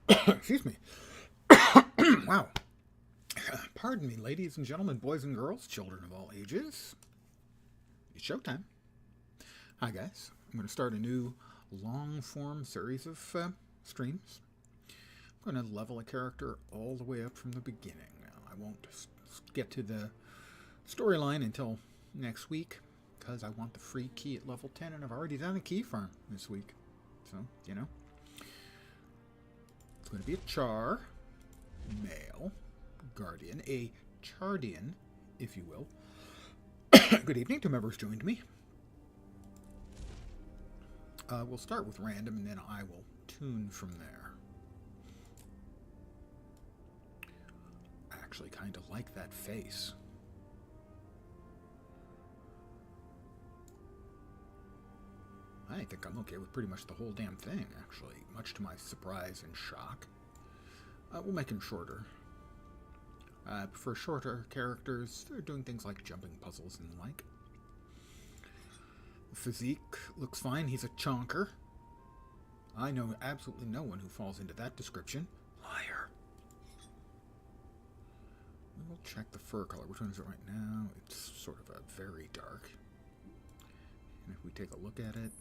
Excuse me. Wow. Pardon me, ladies and gentlemen, boys and girls, children of all ages. It's showtime. Hi, guys. I'm going to start a new long-form series of streams. I'm going to level a character all the way up from the beginning. Now, I won't get to the storyline until next week because I want the free key at level 10, and I've already done a key farm this week. So, you know. It's going to be a Char, male, guardian, a Chardian, if you will. Good evening to whoever's joined me. We'll start with random, and then I will tune from there. I actually kind of like that face. I think I'm okay with pretty much the whole damn thing, actually, much to my surprise and shock. We'll make him shorter. I prefer shorter characters. They're doing things like jumping puzzles and the like. Physique looks fine. He's a chonker. I know absolutely no one who falls into that description. Liar. We'll check the fur color. Which one is it right now? It's sort of a very dark. And if we take a look at it,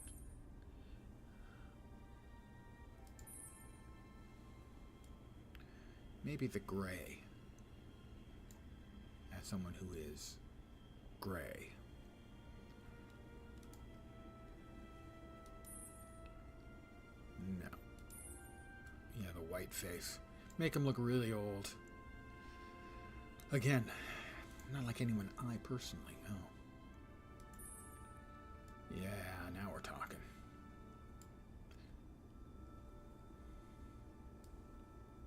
maybe the gray. As someone who is gray. No. Yeah, the white face. Make him look really old. Again, not like anyone I personally know. Yeah, now we're talking.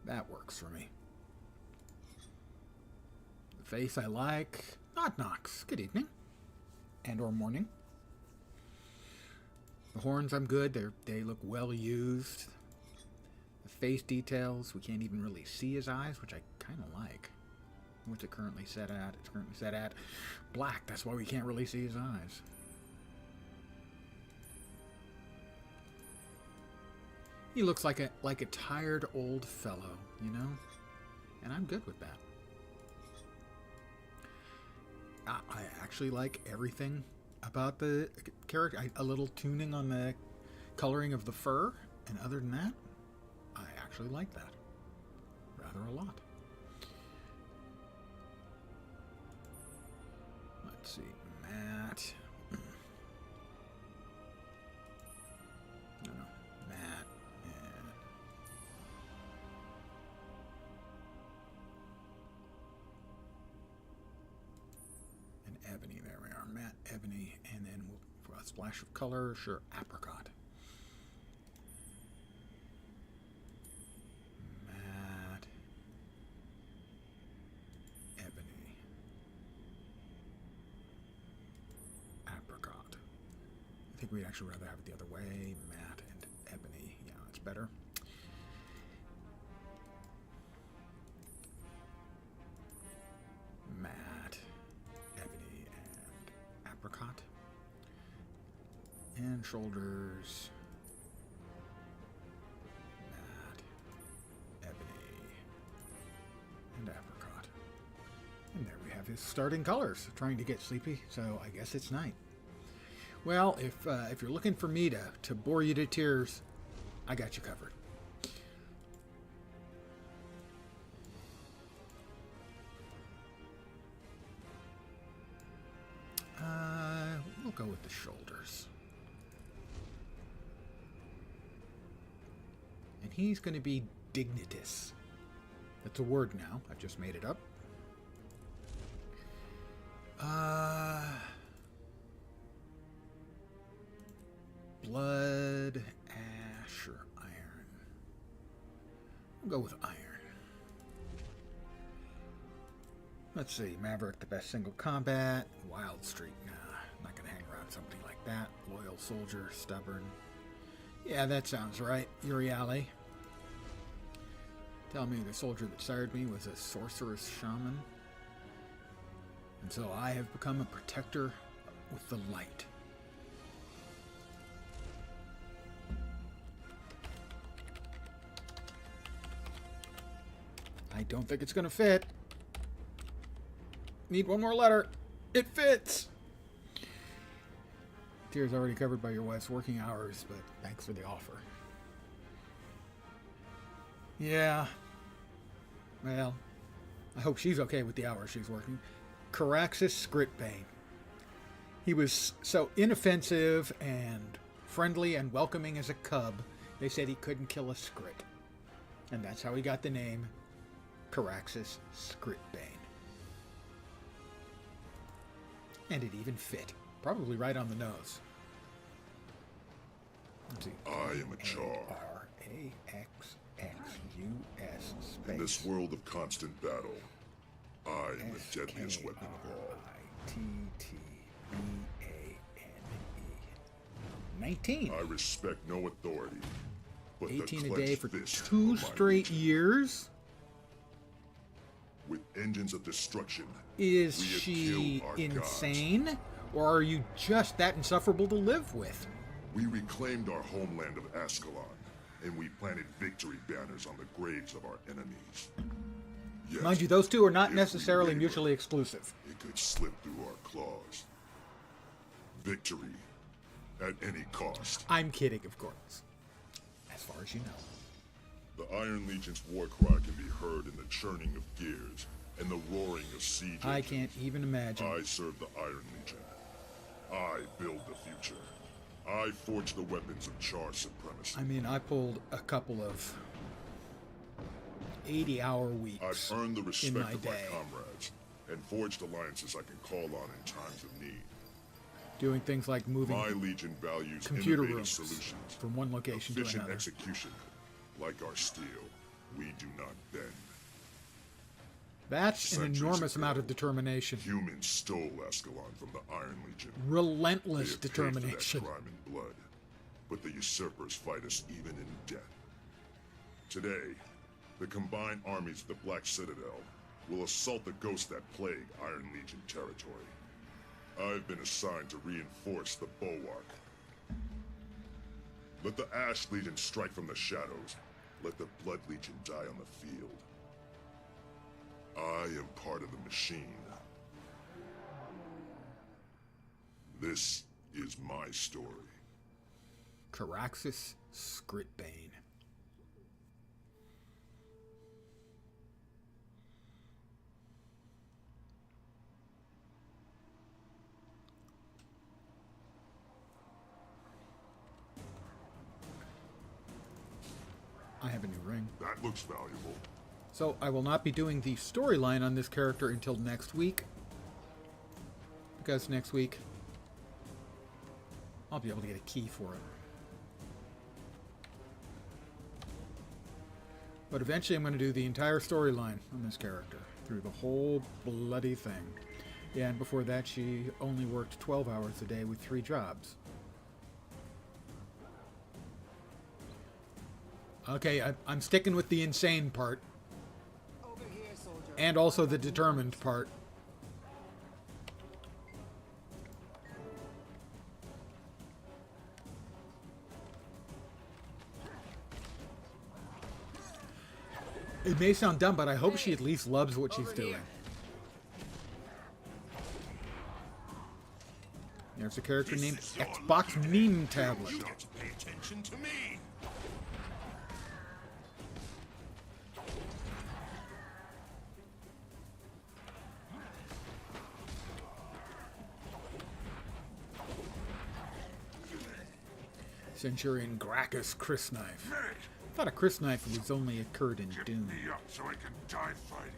That works for me. The face I like. Knock knocks. Good evening. And or morning. The horns I'm good. They look well used. The face details, we can't even really see his eyes, which I kind of like. What's it currently set at? It's currently set at black. That's why we can't really see his eyes. He looks like a tired old fellow, you know? And I'm good with that. I actually like everything about the character. A little tuning on the coloring of the fur, and other than that, I actually like that rather a lot. Let's see, Matt. No, Matt and Ebony. There we are, Matt, Ebony, and then we'll, for a splash of color, sure, Apricot. Matt, Ebony, Apricot. I think we'd actually rather have it the other way. Matt and Ebony. Yeah, that's better. Matt, Ebony, and Apricot. And shoulders. Matt, Ebony, and Apricot. And there we have his starting colors. Trying to get sleepy, so I guess it's night. Well, if you're looking for me to bore you to tears, I got you covered. We'll go with the shoulders. And he's going to be Dignitas. That's a word now. I've just made it up. Blood, ash, or iron? We'll go with iron. Let's see. Maverick, the best single combat. Wild streak. Nah, I'm not going to hang around something like that. Loyal soldier, stubborn. Yeah, that sounds right. Uriali. Tell me the soldier that sired me was a sorceress shaman. And so I have become a protector with the light. I don't think it's going to fit. Need one more letter. It fits! Tier's already covered by your wife's working hours, but thanks for the offer. Yeah. Well, I hope she's okay with the hours she's working. Caraxus Scriptbane. He was so inoffensive and friendly and welcoming as a cub, they said he couldn't kill a Scrit. And that's how he got the name Caraxus Scriptbane. And it even fit. Probably right on the nose. Let's see. I am a Char. R-A-X-X-U-S space. In this world of constant battle, I am the deadliest weapon of all. I-T-T-B-A-N-E. 19. I respect no authority, but 18 the a day for fist 2 of my straight legion. years. With engines of destruction, Is we have she killed our insane? Or are you just that insufferable to live with? We reclaimed our homeland of Ascalon, and we planted victory banners on the graves of our enemies. Yet, Mind you, those two are not if we necessarily waver, mutually exclusive. it could slip through our claws. Victory at any cost. I'm kidding, of course. As far as you know. The Iron Legion's war cry can be heard in the churning of gears and the roaring of siege I engines. can't even imagine. I serve the Iron Legion. I build the future. I forge the weapons of Char supremacy. I mean, I pulled a couple of 80-hour weeks I've earned the respect in my of my day comrades and forged alliances I can call on in times of need. doing things like moving My Legion values computer innovative rooms solutions, from one location to efficient another. execution. Like our steel, we do not bend. That's an Centuries enormous ago, amount of determination. Humans stole Ascalon from the Iron Legion. Relentless They have paid for that determination. crime in blood, but the usurpers fight us even in death. Today, the combined armies of the Black Citadel will assault the ghosts that plague Iron Legion territory. I've been assigned to reinforce the bulwark. Let the Ash Legion strike from the shadows. Let the Blood Legion die on the field. I am part of the machine. This is my story. Caraxus Scriptbane. I have a new ring. That looks valuable. So I will not be doing the storyline on this character until next week. Because next week I'll be able to get a key for it. But eventually I'm going to do the entire storyline on this character. Through the whole bloody thing. Yeah, and before that she only worked 12 hours a day with 3 jobs. Okay, I'm sticking with the insane part. Over here, soldier. And also the determined part. It may sound dumb, but I hope she at least loves what she's doing. There's a character named Xbox Meme Tablet. You get to pay attention to me. Centurion Gracchus Chris Knife. I thought a Chris Knife was only occurred in Doom. Me up so I can die fighting.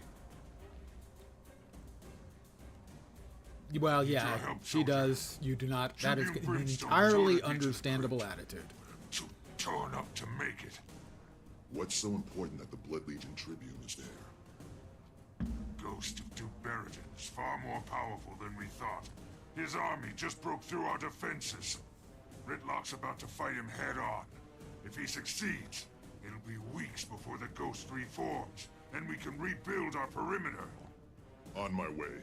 Well, yeah, she does. You do not. That is an entirely understandable attitude. So torn up to make it. What's so important that the Blood Legion Tribune is there? Ghost of Duke Beriton is far more powerful than we thought. His army just broke through our defenses. Ritlock's about to fight him head on. If he succeeds, it'll be weeks before the Ghost reforms, and we can rebuild our perimeter. On my way.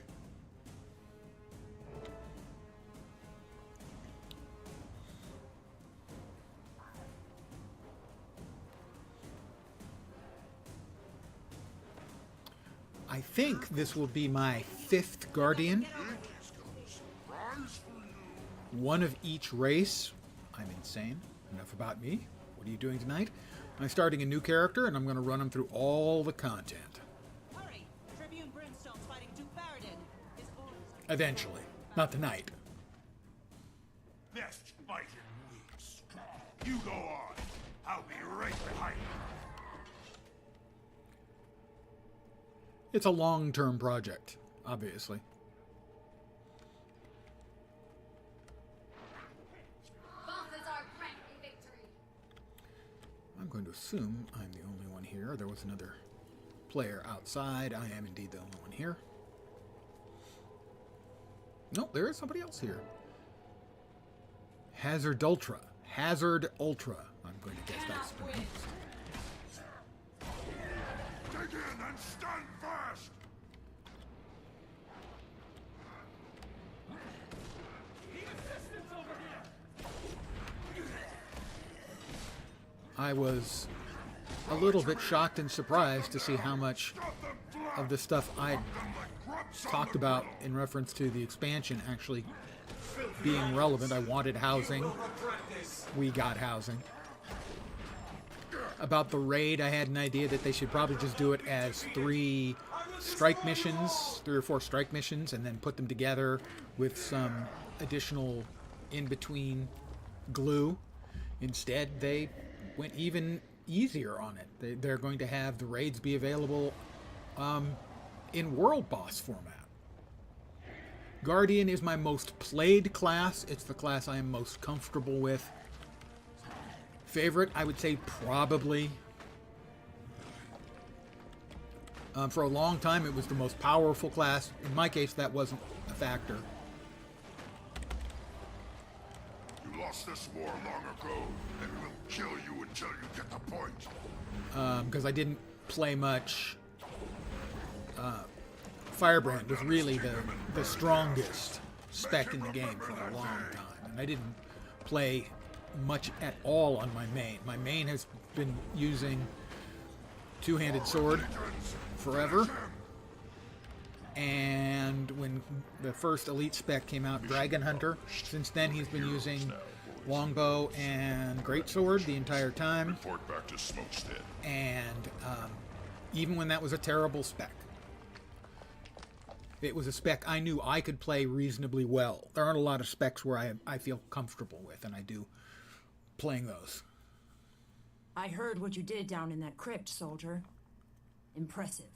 I think this will be my 5th Guardian. One of each race. I'm insane. Enough about me. What are you doing tonight? I'm starting a new character, and I'm going to run him through all the content. Hurry! Tribune Brimstone's fighting Duke Baradin. His orders are... Eventually. Not tonight. Best fighting weeks. You go on. I'll be right behind you. It's a long-term project, obviously. I'm going to assume I'm the only one here. There was another player outside. I am indeed the only one here. No, there is somebody else here. Hazard Ultra. Hazard Ultra. I'm going to guess that's pronounced. Dig in and stand fast! I was a little bit shocked and surprised to see how much of the stuff I talked about in reference to the expansion actually being relevant. I wanted housing. We got housing. About the raid, I had an idea that they should probably just do it as 3 strike missions, 3 or 4 strike missions, and then put them together with some additional in-between glue. Instead, they went even easier on it. They're going to have the raids be available in world boss format. Guardian is my most played class. It's the class I am most comfortable with. Favorite, I would say probably. For a long time, it was the most powerful class. In my case, that wasn't a factor. You lost this war long ago, and we'll kill you until you get the point. Because I didn't play much. Firebrand was really the strongest spec in the game for a long time, and I didn't play much at all on my main. My main has been using two-handed sword forever, and when the first elite spec came out, Dragon Hunter, since then he's been using longbow and greatsword the entire time. Report back to Smokestead. And even when that was a terrible spec, it was a spec I knew I could play reasonably well. There aren't a lot of specs where I feel comfortable with, and I do playing those. I heard what you did down in that crypt, soldier. Impressive.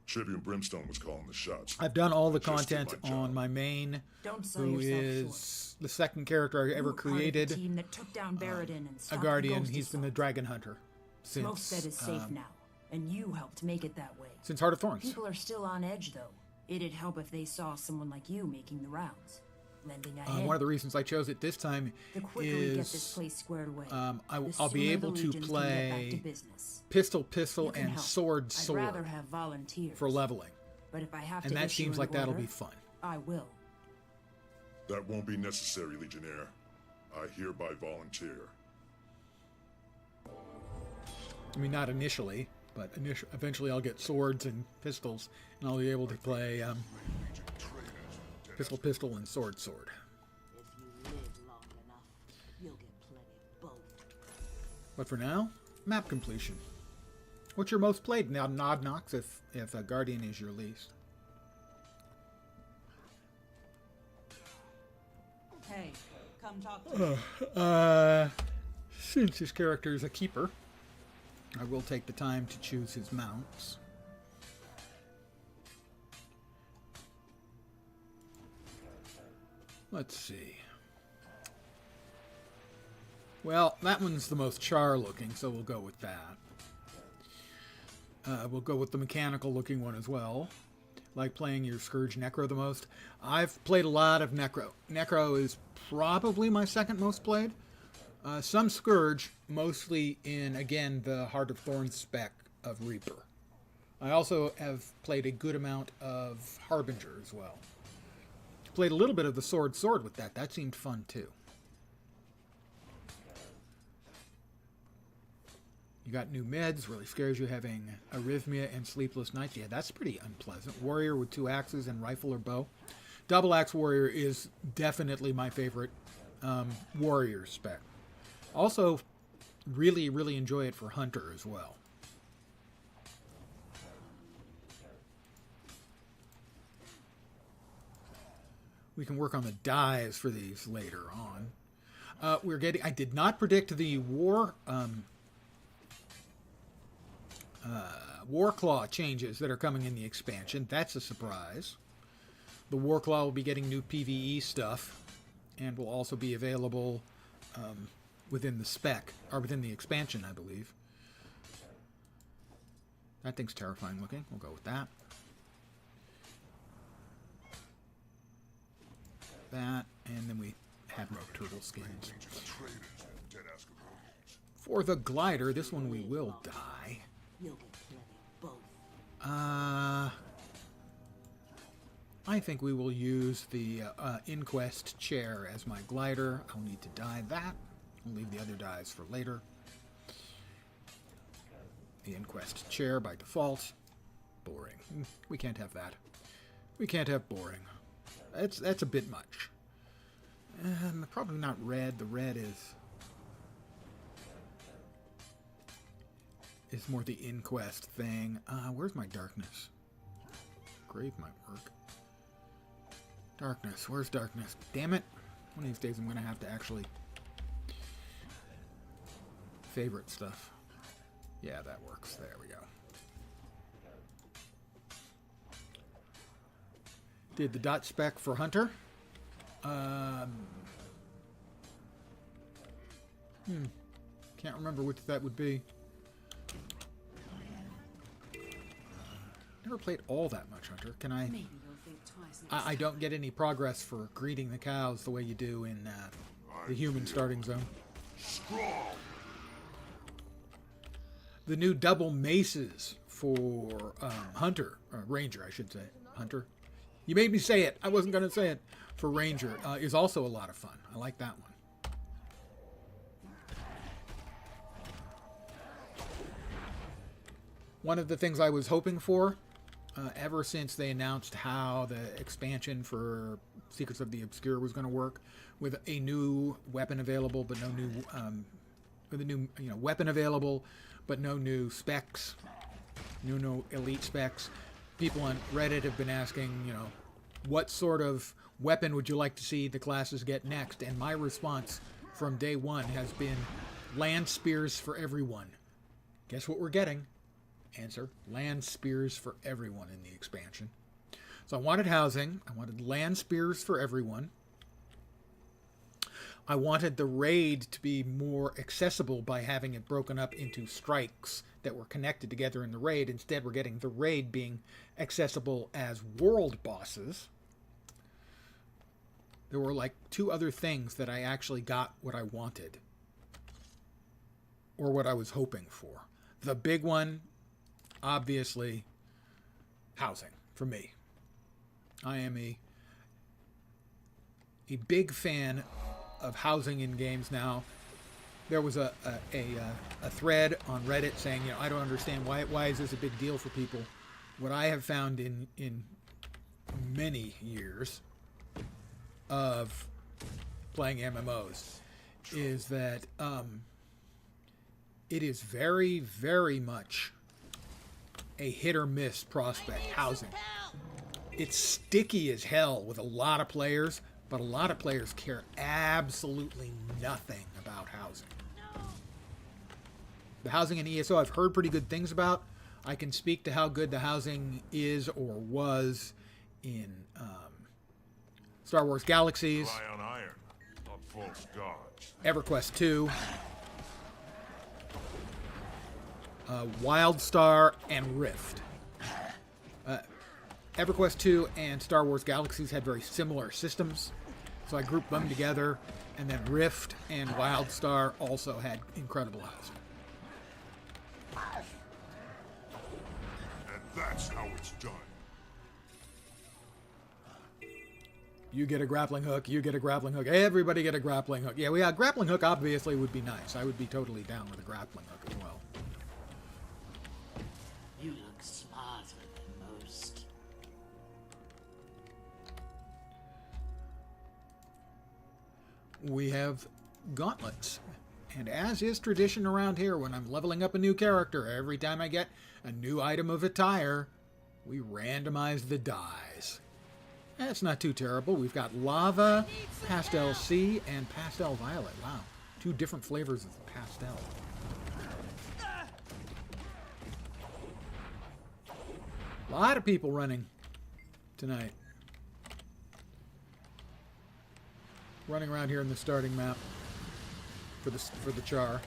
Tribune Brimstone was calling the shots. I've done all the Just did content my job. on my main, Don't sell who yourself is the second character I short. ever You were part of the created. team that took down Baradin and A stopped Guardian. the He's been the Dragon Hunter since Smokestead is safe now, and you helped make it that way. since Heart of Thorns. People are still on edge, though. It'd help if they saw someone like you making the rounds, lending a hand. One of the reasons I chose it this time The quicker we get this is place squared away, I'll be able to play pistol, and help. sword, I'd rather sword have volunteers. for leveling. But if I have And to that issue seems an like that'll order, be fun. I will. That won't be necessary, Legionnaire. I hereby volunteer. I mean, not initially, but eventually I'll get swords and pistols, and I'll be able to play pistol, and sword. If you live long enough, you'll get plenty of both. But for now, map completion. What's your most played? Now, Nod Knox if a Guardian is your least. Hey, come talk to me. Since his character is a keeper, I will take the time to choose his mounts. Let's see. Well, that one's the most char looking, so we'll go with that. We'll go with the mechanical looking one as well. Like playing your Scourge Necro the most. I've played a lot of Necro. Necro is probably my second most played. Some Scourge, mostly in, again, the Heart of Thorns spec of Reaper. I also have played a good amount of Harbinger as well. Played a little bit of the sword with that. That seemed fun too. You got new meds, really scares you, having arrhythmia and sleepless nights. Yeah, that's pretty unpleasant. Warrior with 2 axes and rifle or bow. Double axe warrior is definitely my favorite warrior spec. Also, really, really enjoy it for hunter as well. We can work on the dies for these later on. We're getting. I did not predict the Warclaw changes that are coming in the expansion. That's a surprise. The Warclaw will be getting new PvE stuff, and will also be available within the spec or within the expansion, I believe. That thing's terrifying looking. We'll go with that. That, and then we have no turtle skins. For the glider, this one we will die. You'll get plenty both. I think we will use the Inquest chair as my glider. I'll need to dye that. I'll leave the other dyes for later. The Inquest chair by default. Boring. We can't have that. We can't have boring. That's a bit much. Probably not red. The red is more the Inquest thing. Where's my darkness? Grave might work. Darkness. Where's darkness? Damn it. One of these days I'm going to have to actually favorite stuff. Yeah, that works. There we go. Did the dot spec for Hunter. Can't remember which that would be. Never played all that much Hunter. Can I? Maybe you'll think twice next I don't get any progress for greeting the cows the way you do in the human starting zone. The new double maces for Hunter, or Ranger, I should say. Hunter. You made me say it. I wasn't going to say it. For Ranger is also a lot of fun. I like that one. One of the things I was hoping for, ever since they announced how the expansion for Secrets of the Obscure was going to work, with a new weapon available, but no new, with a new weapon available, but no new specs, no elite specs. People on Reddit have been asking, what sort of weapon would you like to see the classes get next? And my response from day one has been land spears for everyone. Guess what we're getting? Answer, land spears for everyone in the expansion. So I wanted housing. I wanted land spears for everyone. I wanted the raid to be more accessible by having it broken up into strikes that were connected together in the raid. Instead, we're getting the raid being accessible as world bosses. There were like 2 other things that I actually got what I wanted. Or what I was hoping for. The big one, obviously, housing for me. I am a big fan of housing in games now. There was a thread on Reddit saying, I don't understand why is this a big deal for people. What I have found in many years of playing MMOs is that it is very, very much a hit or miss prospect, housing. It's sticky as hell with a lot of players, but a lot of players care absolutely nothing about housing. The housing in ESO I've heard pretty good things about. I can speak to how good the housing is or was in Star Wars Galaxies, Rely on iron, not false gods. EverQuest 2, WildStar, and Rift. EverQuest 2 and Star Wars Galaxies had very similar systems, so I grouped them together, and then Rift and WildStar also had incredible housing. And that's how it's done. You get a grappling hook, you get a grappling hook, everybody get a grappling hook. Yeah, grappling hook obviously would be nice. I would be totally down with a grappling hook as well. we have gauntlets. And as is tradition around here, when I'm leveling up a new character, every time I get a new item of attire, we randomize the dyes. That's not too terrible. We've got lava, pastel sea, and pastel violet. Wow, 2 different flavors of pastel. A lot of people running tonight. Running around here in the starting map for the char.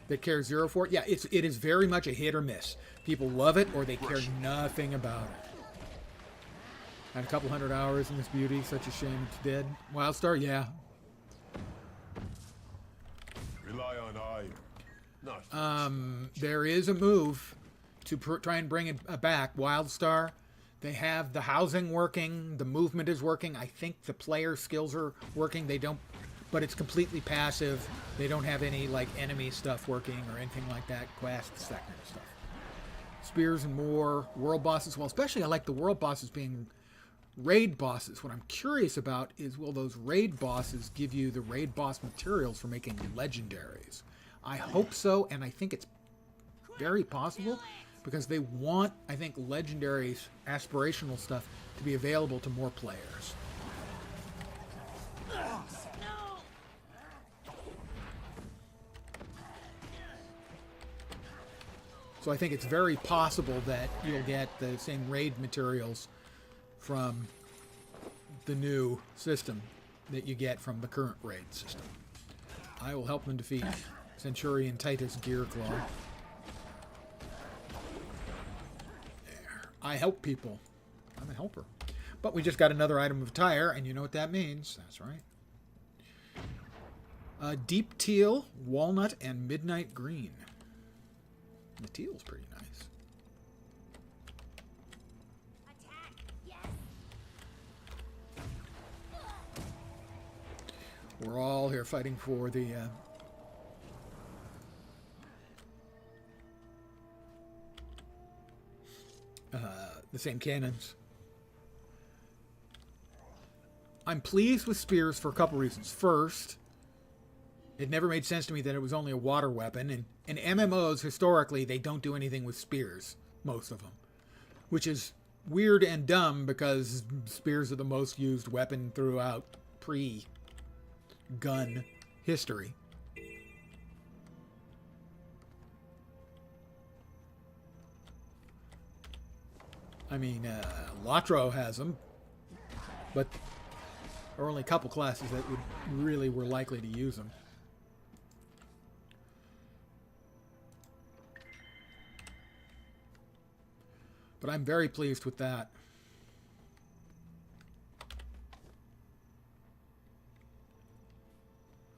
That care 0 for it. Yeah, it is very much a hit or miss. People love it or they care nothing about it. Had a couple hundred hours in this beauty. Such a shame it's dead. Wildstar, yeah. Rely on iron. Not There is a move to try and bring it back. Wildstar. They have the housing working. The movement is working. I think the player skills are working. They don't, but it's completely passive. They don't have any like enemy stuff working or anything like that. Quests, that kind of stuff. Spears and more. World bosses. Well, especially I like the world bosses being raid bosses. What I'm curious about is, will those raid bosses give you the raid boss materials for making legendaries? I hope so, and I think it's very possible because they want, I think, legendaries, aspirational stuff to be available to more players. So I think it's very possible that you'll get the same raid materials from the new system that you get from the current raid system. I will help them defeat Centurion Titus Gearclaw. There. I help people. I'm a helper. But we just got another item of attire, and you know what that means. That's right. Deep teal, walnut, and midnight green. The teal's pretty nice. We're all here fighting for the same cannons. I'm pleased with spears for a couple reasons. First, it never made sense to me that it was only a water weapon, and in MMOs, historically, they don't do anything with spears, most of them, which is weird and dumb because spears are the most used weapon throughout pre-gun history. I mean, Latro has them, but there are only a couple classes that really were likely to use them. But I'm very pleased with that.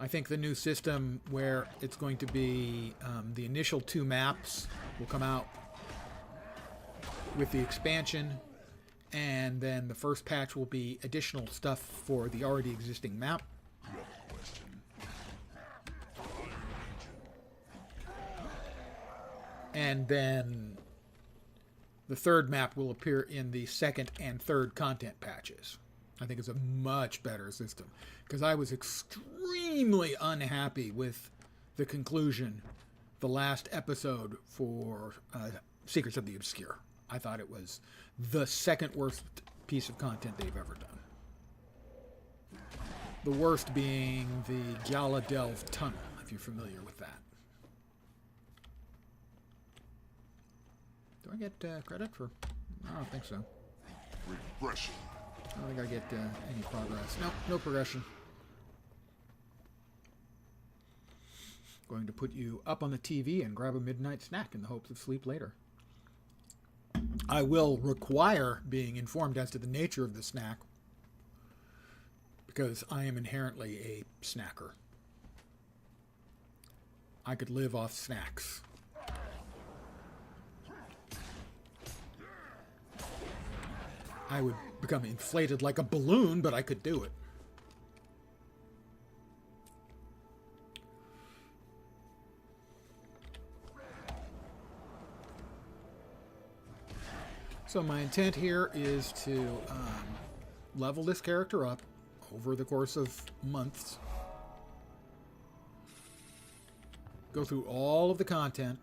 I think the new system where it's going to be the initial 2 maps will come out with the expansion, and then the first patch will be additional stuff for the already existing map. And then the third map will appear in the second and third content patches. I think it's a much better system because I was extremely unhappy with the conclusion, the last episode for Secrets of the Obscure. I thought it was the second worst piece of content they've ever done. The worst being the Gala Delve Tunnel, if you're familiar with that. Do I get credit for? I don't think so. Regression. I don't think I get any progress. No, no progression. Going to put you up on the TV and grab a midnight snack in the hopes of sleep later. I will require being informed as to the nature of the snack because I am inherently a snacker. I could live off snacks. I would become inflated like a balloon, but I could do it. So my intent here is to level this character up over the course of months. Go through all of the content.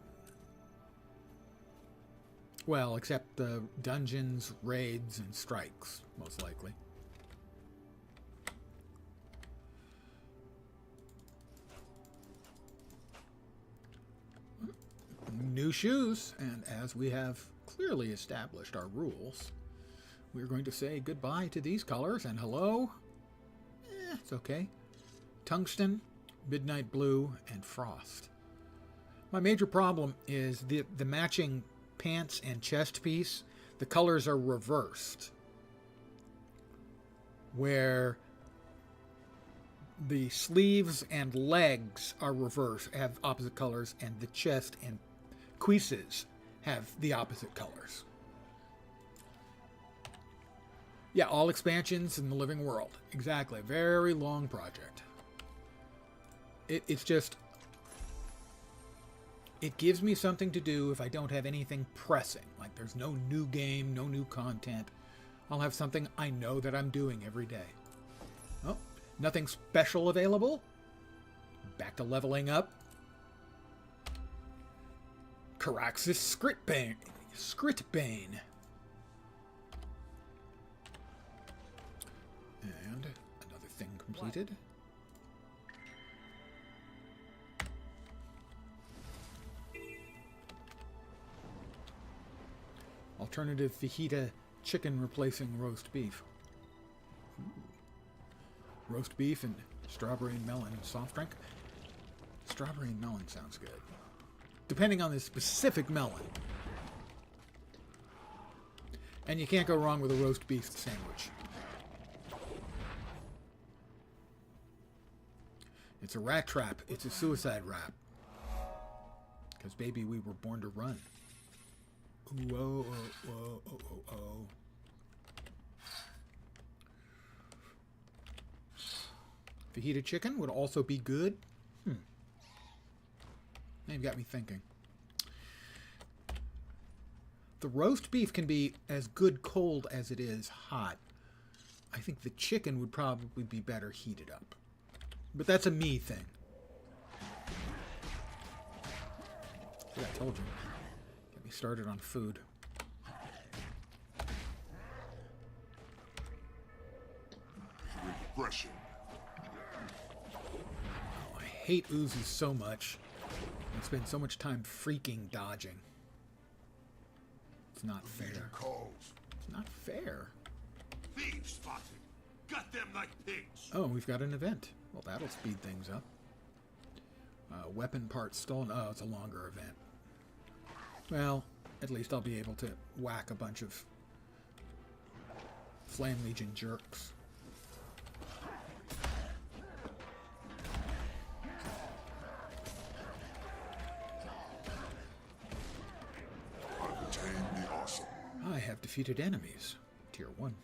Well, except the dungeons, raids, and strikes, most likely. New shoes, and as we have clearly established our rules, we're going to say goodbye to these colors and hello. It's okay. Tungsten, midnight blue, and frost. My major problem is the matching pants and chest piece. The colors are reversed, where the sleeves and legs are reversed, have opposite colors, and the chest and cuisses have the opposite colors. Yeah, all expansions in the living world. Exactly. Very long project. It's just... It gives me something to do if I don't have anything pressing. Like there's no new game, no new content. I'll have something I know that I'm doing every day. Oh, nothing special available. Back to leveling up. Caraxis Scritbane. And another thing completed. Alternative fajita chicken replacing roast beef. Ooh. Roast beef and strawberry and melon soft drink. Strawberry and melon sounds good. Depending on the specific melon. And you can't go wrong with a roast beef sandwich. It's a rat trap. It's a suicide rap. Because, baby, we were born to run. Ooh, oh, oh, oh, oh, oh, oh. Fajita chicken would also be good. Now you've got me thinking. The roast beef can be as good cold as it is hot. I think the chicken would probably be better heated up. But that's a me thing. See, I told you. Get me started on food. Regression. Oh, I hate oozes so much. I spend so much time freaking dodging. It's not fair. Calls. It's not fair. Thieves spotted. Got them like pigs. Oh, we've got an event. Well, that'll speed things up. Weapon parts stolen. Oh, it's a longer event. Well, at least I'll be able to whack a bunch of Flame Legion jerks. I've attained the awesome. I have defeated enemies. Tier 1.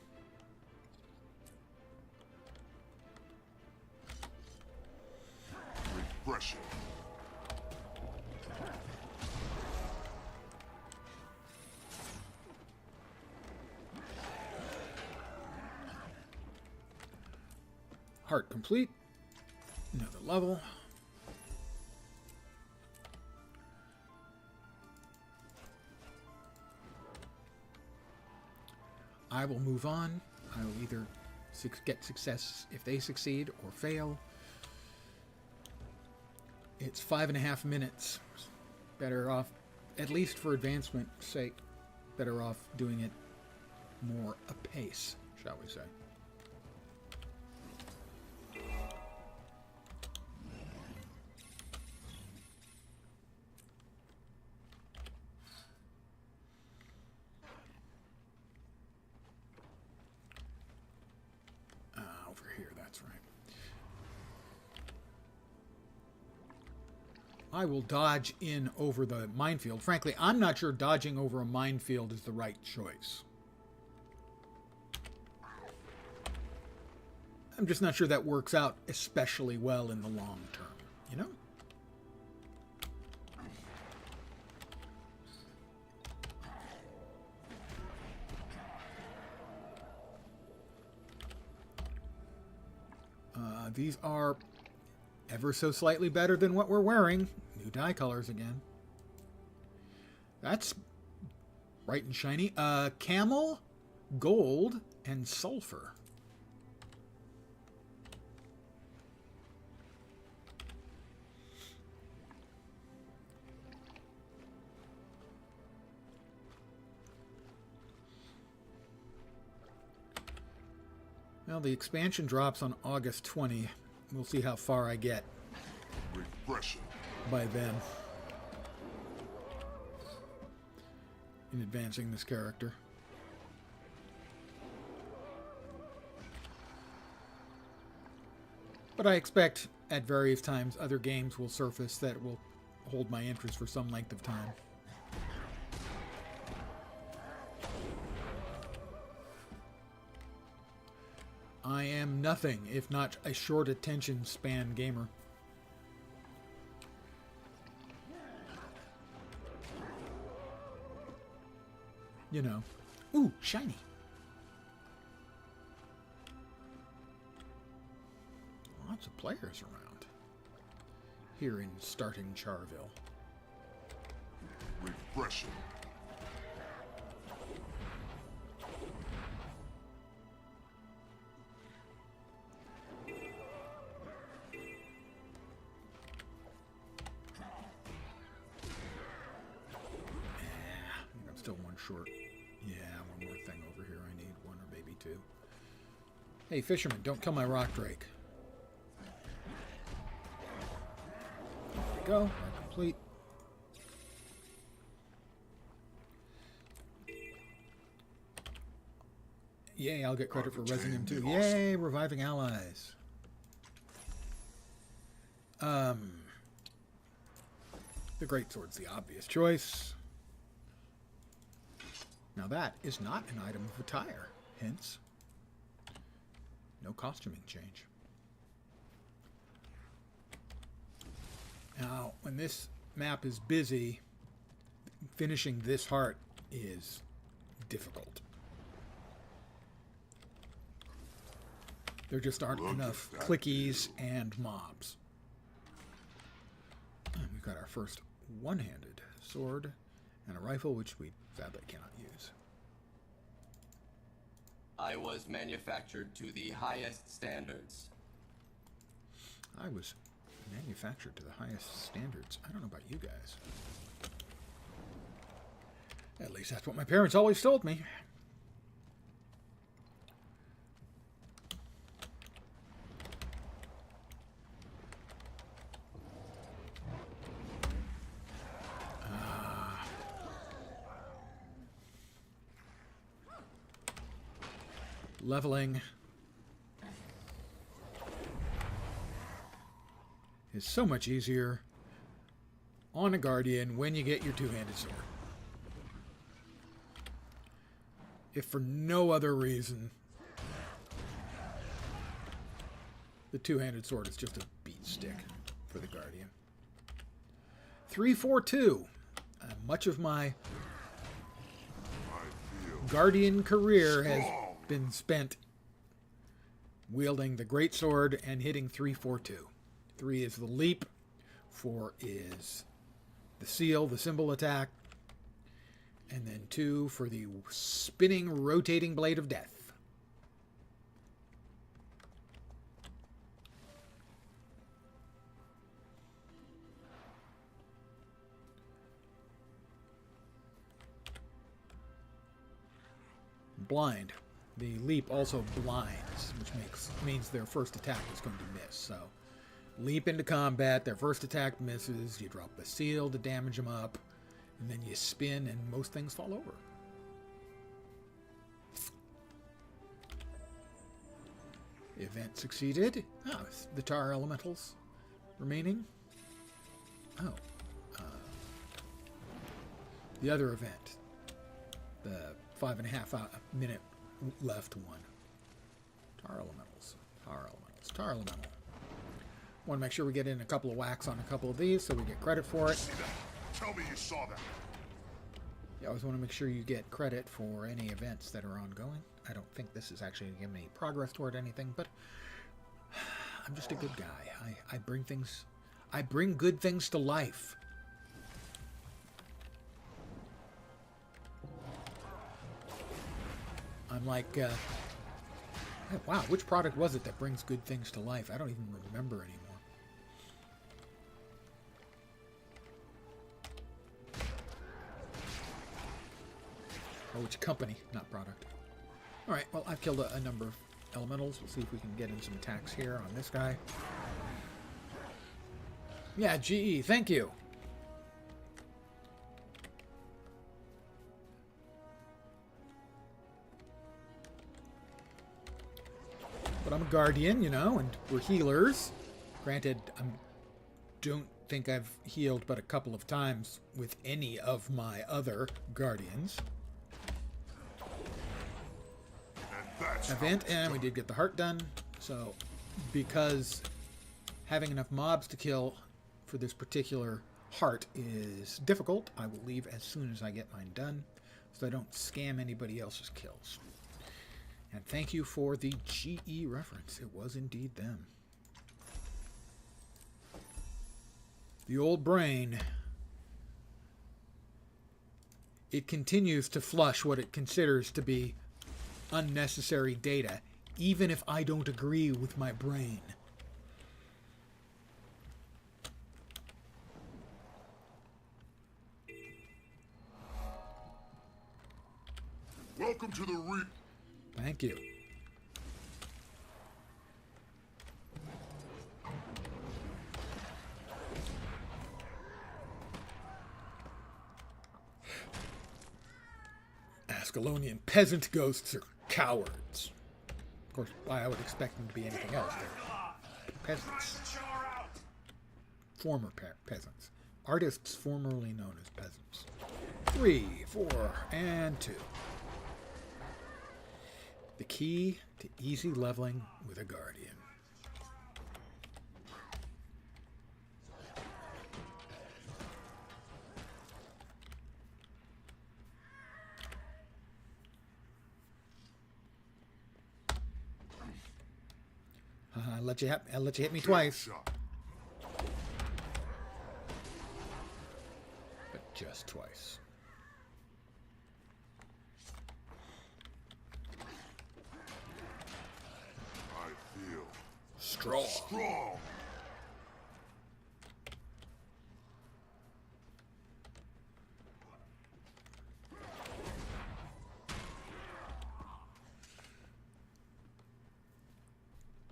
Regression. Heart complete. Another level. I will move on. I will either get success if they succeed or fail. It's 5.5 minutes. Better off, at least for advancement's sake, better off doing it more apace, shall we say. Over here, that's right. I will dodge in over the minefield. Frankly, I'm not sure dodging over a minefield is the right choice. I'm just not sure that works out especially well in the long term, you know? These are ever so slightly better than what we're wearing. New dye colors again. That's bright and shiny. Camel, gold, and sulfur. Well, the expansion drops on August 20. We'll see how far I get Refreshing. by then in advancing this character. But I expect at various times other games will surface that will hold my interest for some length of time. I am nothing if not a short attention span gamer. You know. Ooh, shiny. Lots of players around here in starting Charville. Refreshing. I'm still one short. Yeah, one more thing over here I need. One or maybe two. Hey, fisherman, don't kill my rock drake. There we go. We're complete. Yay, I'll get credit for resing him too. Yay, reviving allies. The greatsword's the obvious choice. Now that is not an item of attire, hence no costuming change. Now, when this map is busy, finishing this heart is difficult. There just aren't enough clickies and mobs. And we've got our first one-handed sword and a rifle, which we sadly cannot use. I was manufactured to the highest standards. I was manufactured to the highest standards. I don't know about you guys. At least that's what my parents always told me. Leveling is so much easier on a Guardian when you get your two-handed sword. If for no other reason, the two-handed sword is just a beat stick for the Guardian. 342. Much of my Guardian career has been spent wielding the greatsword and hitting 342. 3 is the leap, 4 is the seal, the symbol attack, and then 2 for the spinning, rotating blade of death. Blind. The leap also blinds, which means their first attack is going to miss. So, leap into combat, their first attack misses, you drop the seal to damage them up, and then you spin and most things fall over. Event succeeded. Oh, the tar elementals remaining. Oh. The other event. The 5.5 minute left one. Tar elementals. Tar elementals. Tar elemental. Want to make sure we get in a couple of whacks on a couple of these so we get credit for it. See that? Tell me you saw that. You always want to make sure you get credit for any events that are ongoing. I don't think this is actually going to give me progress toward anything, but I'm just a good guy. I bring things... I bring good things to life. I'm like... wow, which product was it that brings good things to life? I don't even remember anymore. Or which company, not product. Alright, well, I've killed a number of elementals. We'll see if we can get in some attacks here on this guy. Yeah, GE, thank you. But I'm a guardian, you know, and we're healers. Granted, I don't think I've healed but a couple of times with any of my other guardians. Event, and we did get the heart done. So, because having enough mobs to kill for this particular heart is difficult, I will leave as soon as I get mine done, so I don't scam anybody else's kills. And thank you for the GE reference. It was indeed them. The old brain. It continues to flush what it considers to be unnecessary data, even if I don't agree with my brain. Welcome to the Thank you. Ascalonian peasant ghosts are cowards. Of course, I would expect them to be anything else. They're peasants. Former peasants. Artists formerly known as peasants. 3, 4, and 2. The key to easy leveling with a guardian. I'll let you hit me twice. But just twice. I feel Strong. strong.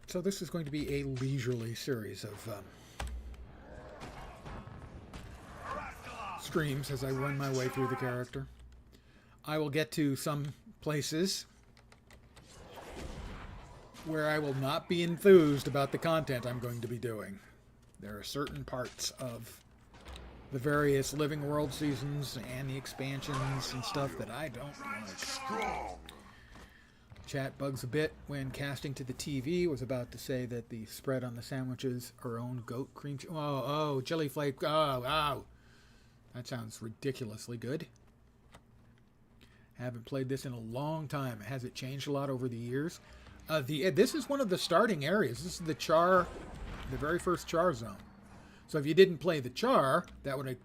So this is going to be a leisurely series of streams as I run my way through the character. I will get to some places where I will not be enthused about the content I'm going to be doing. There are certain parts of the various Living World seasons and the expansions and stuff that I don't like. Strong. Chat bugs a bit when casting to the TV was about to say that the spread on the sandwiches are own goat cream. Oh, jelly flake. Oh. That sounds ridiculously good. Haven't played this in a long time. Has it changed a lot over the years? This is one of the starting areas. This is the char, the very first char zone. So if you didn't play the char, that would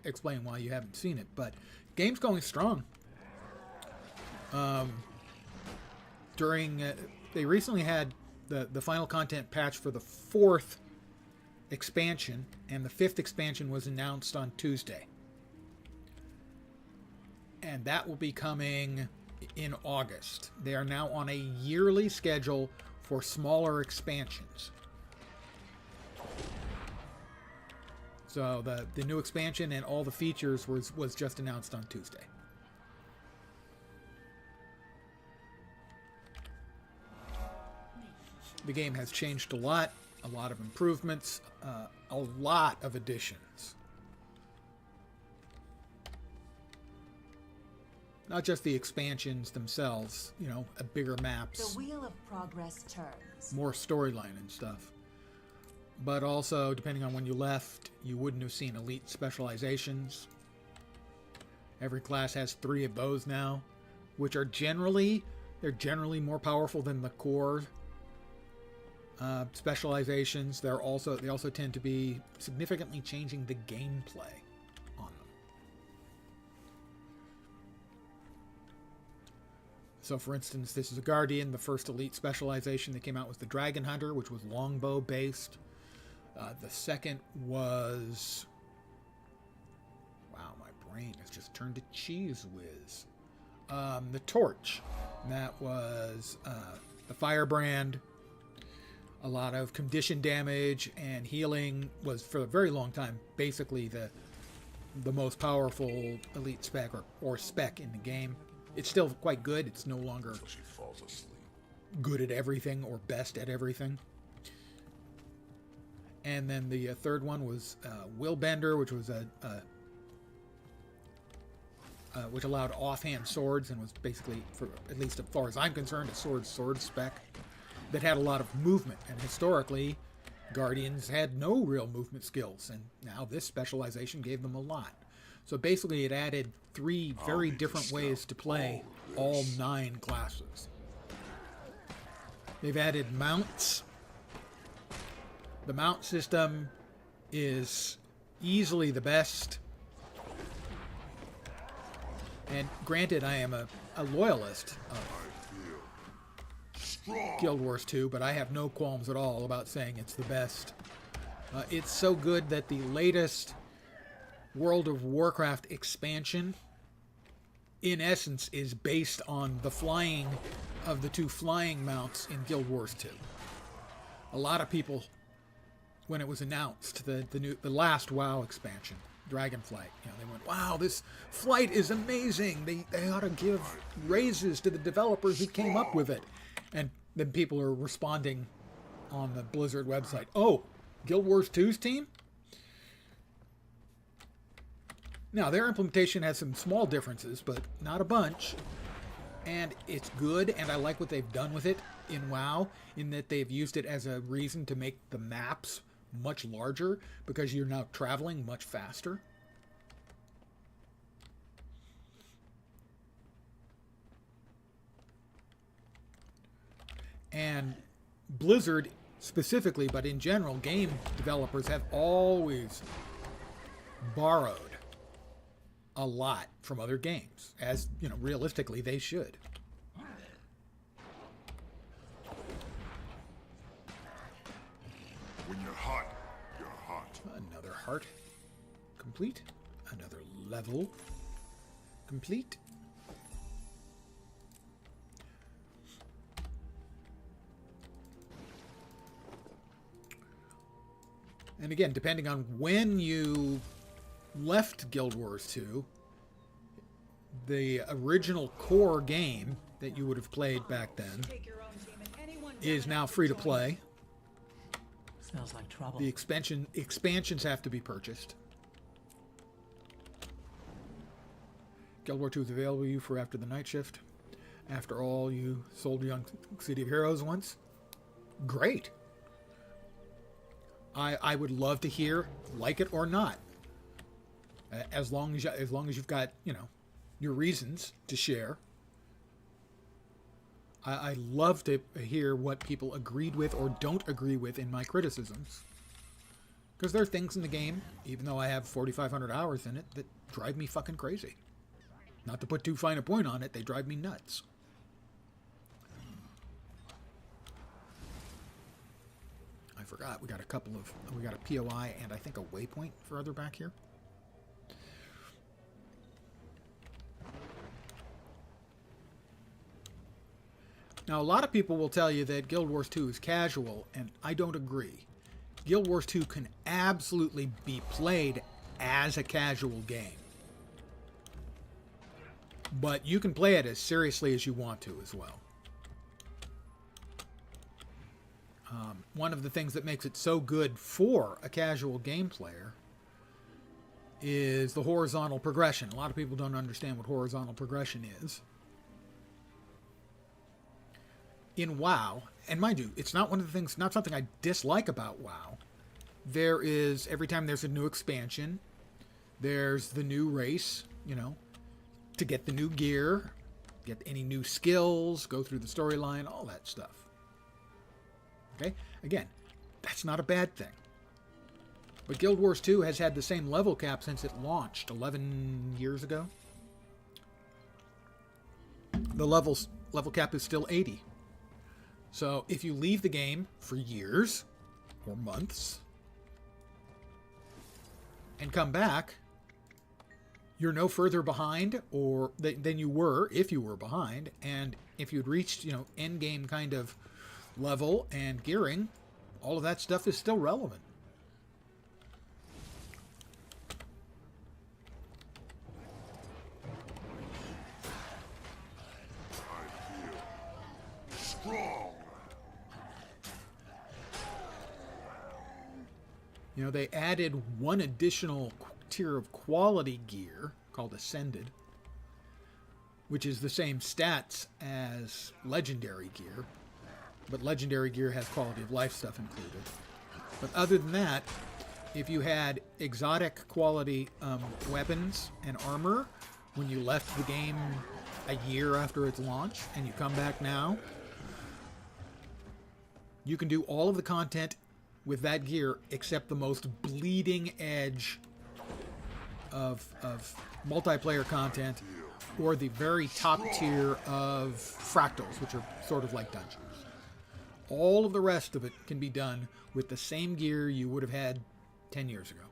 explain why you haven't seen it. But game's going strong. They recently had the final content patch for the 4th expansion, and the 5th expansion was announced on Tuesday. And that will be coming in August. They are now on a yearly schedule for smaller expansions. So the new expansion and all the features was just announced on Tuesday. The game has changed a lot of improvements, a lot of additions. Not just the expansions themselves, you know, bigger maps, The wheel of progress turns. more storyline and stuff. But also, depending on when you left, you wouldn't have seen elite specializations. Every class has 3 of those now, which are generally more powerful than the core specializations. They also tend to be significantly changing the gameplay on them. So, for instance, this is a Guardian. The first elite specialization that came out was the Dragon Hunter, which was longbow based. The second was, wow, my brain has just turned to cheese whiz. The Torch. That was the Firebrand. A lot of condition damage and healing was, for a very long time, basically the most powerful elite spec or spec in the game. It's still quite good. It's no longer She falls asleep. good at everything or best at everything. And then the third one was Willbender, which was which allowed offhand swords and was basically, for at least as far as I'm concerned, a sword spec that had a lot of movement. And historically, Guardians had no real movement skills, and now this specialization gave them a lot. So basically, it added 3 very different ways to play all 9 classes. They've added mounts. The mount system is easily the best. And granted, I am a loyalist of Guild Wars 2, but I have no qualms at all about saying it's the best. It's so good that the latest World of Warcraft expansion, in essence, is based on the flying of the 2 flying mounts in Guild Wars 2. A lot of people, when it was announced, the last WoW expansion, Dragonflight, they went, wow, this flight is amazing. They ought to give raises to the developers who came up with it. And then people are responding on the Blizzard website, oh, Guild Wars 2's team? Now, their implementation has some small differences, but not a bunch. And it's good, and I like what they've done with it in WoW, in that they've used it as a reason to make the maps much larger, because you're now traveling much faster. And Blizzard specifically, but in general, game developers have always borrowed a lot from other games, as realistically they should. When you're hot, you're hot. Another heart complete. Another level complete. And again, depending on when you left Guild Wars 2, the original core game that you would have played back then is now free to play. Smells like trouble. The expansions have to be purchased. Guild War 2 is available to you for after the night shift. After all, you sold Young City of Heroes once. Great. I would love to hear, like it or not. As long as you've got, your reasons to share. I love to hear what people agreed with or don't agree with in my criticisms. Because there are things in the game, even though I have 4,500 hours in it, that drive me fucking crazy. Not to put too fine a point on it, they drive me nuts. I forgot, we got a POI and I think a waypoint further back here. Now, a lot of people will tell you that Guild Wars 2 is casual, and I don't agree. Guild Wars 2 can absolutely be played as a casual game. But you can play it as seriously as you want to as well. One of the things that makes it so good for a casual game player is the horizontal progression. A lot of people don't understand what horizontal progression is. In WoW, and mind you, it's not not something I dislike about WoW. There is, every time there's a new expansion, there's the new race, to get the new gear, get any new skills, go through the storyline, all that stuff. Okay? Again, that's not a bad thing. But Guild Wars 2 has had the same level cap since it launched 11 years ago. The level cap is still 80. So if you leave the game for years or months and come back, you're no further behind or than you were if you were behind. And if you'd reached, end game kind of level and gearing, all of that stuff is still relevant. Strong. They added one additional tier of quality gear called Ascended, which is the same stats as Legendary gear, but Legendary gear has quality of life stuff included. But other than that, if you had exotic quality weapons and armor when you left the game a year after its launch and you come back now, you can do all of the content with that gear except the most bleeding edge of multiplayer content or the very top tier of fractals, which are sort of like dungeons. All of the rest of it can be done with the same gear you would have had 10 years ago.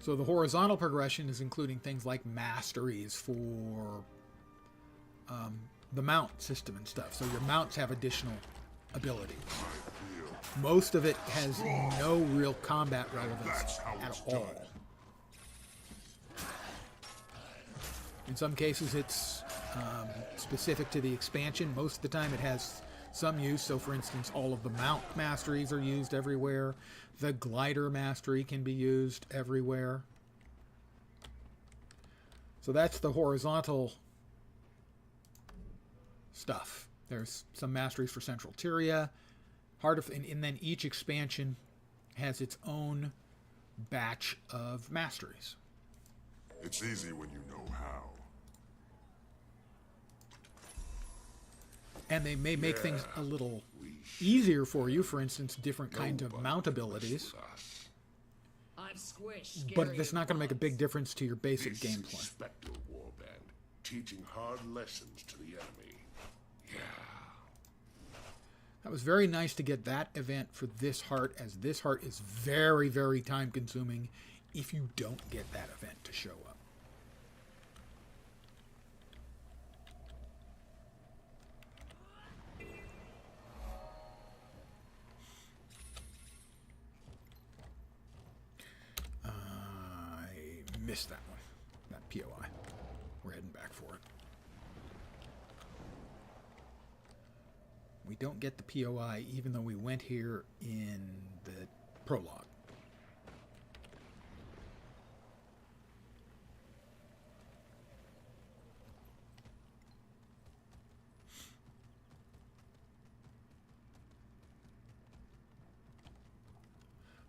So the horizontal progression is including things like masteries for the mount system and stuff. So your mounts have additional abilities. Most of it has no real combat relevance at all. In some cases, it's specific to the expansion. Most of the time, it has some use. So, for instance, all of the mount masteries are used everywhere. The glider mastery can be used everywhere. So that's the horizontal stuff. There's some masteries for Central Tyria. And then each expansion has its own batch of masteries. It's easy when you know how. And they may make things a little easier for you. For instance, different kinds of mount abilities. I've squished. But it's not going to make a big difference to your basic This is gameplay. Spectre Warband, teaching hard lessons to the enemy. Yeah. That was very nice to get that event for this heart, as this heart is very, very time consuming if you don't get that event to show up. I missed that one, that POI. We're heading back for it. We don't get the POI even though we went here in the prologue.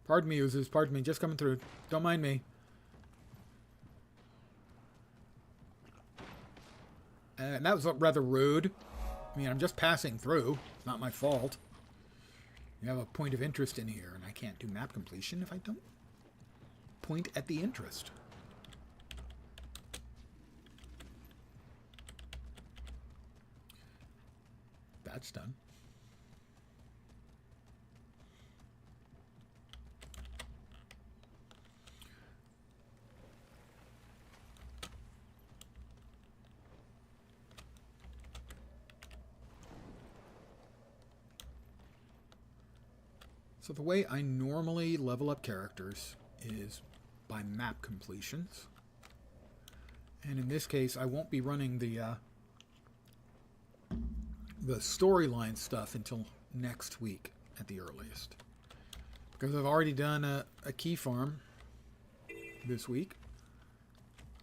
Pardon me, users. Pardon me. Just coming through. Don't mind me. And that was rather rude. I mean, I'm just passing through. It's not my fault. You have a point of interest in here, and I can't do map completion if I don't point at the interest. That's done. So the way I normally level up characters is by map completions. And in this case, I won't be running the storyline stuff until next week at the earliest. Because I've already done a key farm this week.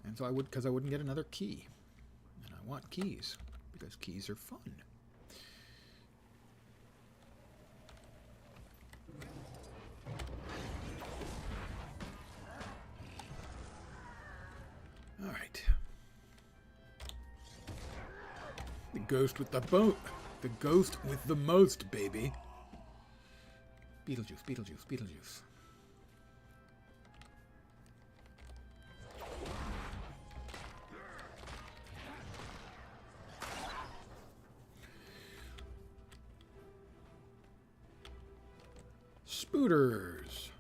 And so because I wouldn't get another key. And I want keys, because keys are fun. All right. The ghost with the boat. The ghost with the most, baby. Beetlejuice, Beetlejuice, Beetlejuice. Spooters.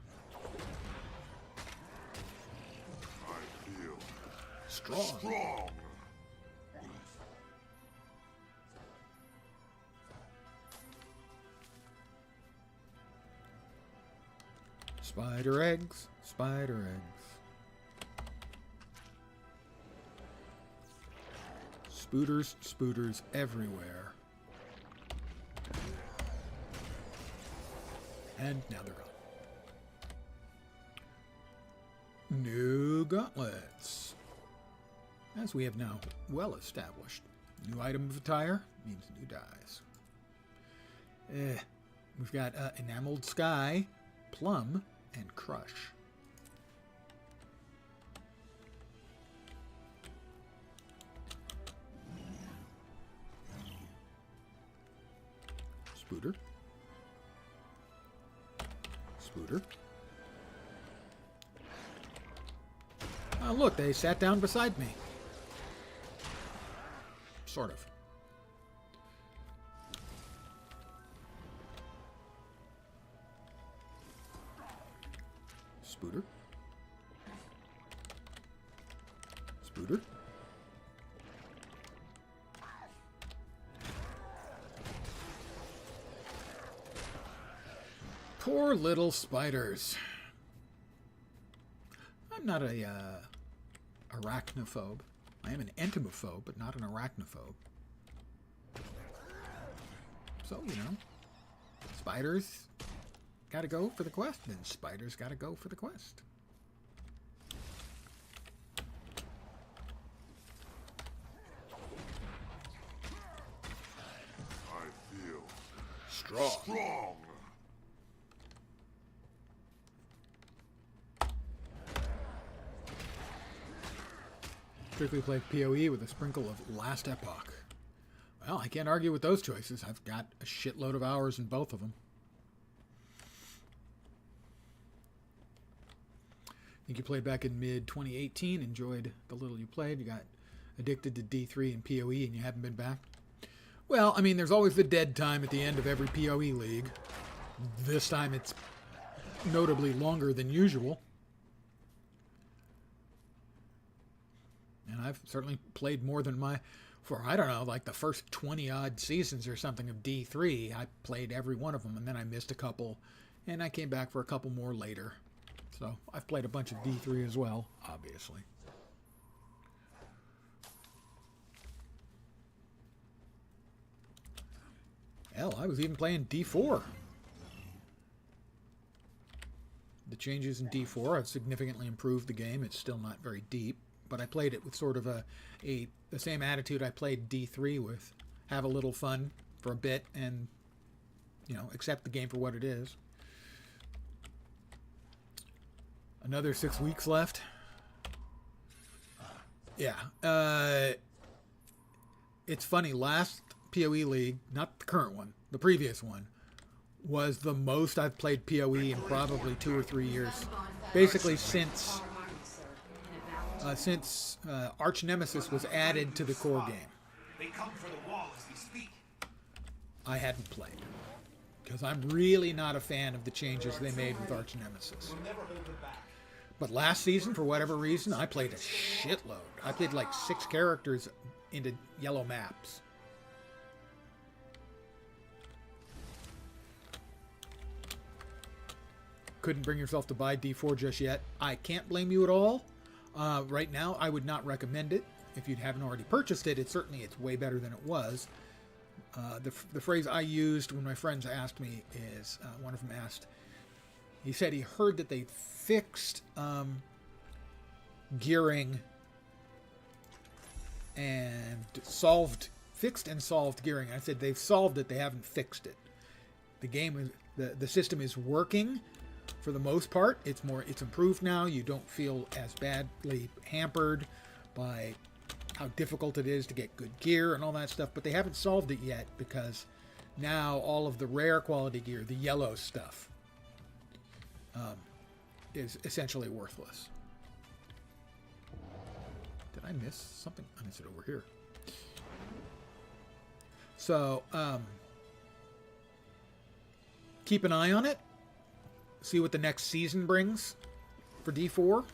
I feel Strong. strong. Spider eggs. Spider eggs. Spooters, spooters everywhere. And now they're gone. New gauntlets. As we have now well established, new item of attire means new dies. We've got enameled sky, plum, and crush. Spooter. Spooter. Oh, look, they sat down beside me. Sort of. Spooter. Spooter. Poor little spiders. I'm not a arachnophobe. I am an entomophobe, but not an arachnophobe. So, you know, spiders gotta go for the quest, then spiders gotta go for the quest. I feel Strong. strong. Strictly played PoE with a sprinkle of Last Epoch. Well, I can't argue with those choices. I've got a shitload of hours in both of them. I think you played back in mid-2018, enjoyed the little you played. You got addicted to D3 and PoE and you haven't been back. Well, I mean, there's always the dead time at the end of every PoE league. This time it's notably longer than usual. And I've certainly played more than for, I don't know, like the first 20-odd seasons or something of D3. I played every one of them, and then I missed a couple, and I came back for a couple more later. So I've played a bunch of D3 as well, obviously. Hell, I was even playing D4. The changes in D4 have significantly improved the game. It's still not very deep, but I played it with sort of the same attitude I played D3 with. Have a little fun for a bit and, you know, accept the game for what it is. Another 6 weeks left. Yeah. It's funny, last PoE League, not the current one, the previous one, was the most I've played PoE in probably 2 or 3 years. Basically since Arch Nemesis was added to the core game. They come for the wall as we speak. I hadn't played. Because I'm really not a fan of the changes they made with Arch Nemesis. But last season, for whatever reason, I played a shitload. I played like 6 characters into yellow maps. Couldn't bring yourself to buy D4 just yet. I can't blame you at all. Right now, I would not recommend it. If you haven't already purchased it, it's way better than it was. The phrase I used when my friends asked me is, one of them asked, he said he heard that they fixed gearing and fixed and solved gearing. I said they've solved it, they haven't fixed it. The game is, the system is working for the most part. It's improved now. You don't feel as badly hampered by how difficult it is to get good gear and all that stuff, but they haven't solved it yet because now all of the rare quality gear, the yellow stuff, is essentially worthless. Did I miss something? I missed it over here. So, keep an eye on it. See what the next season brings for D4.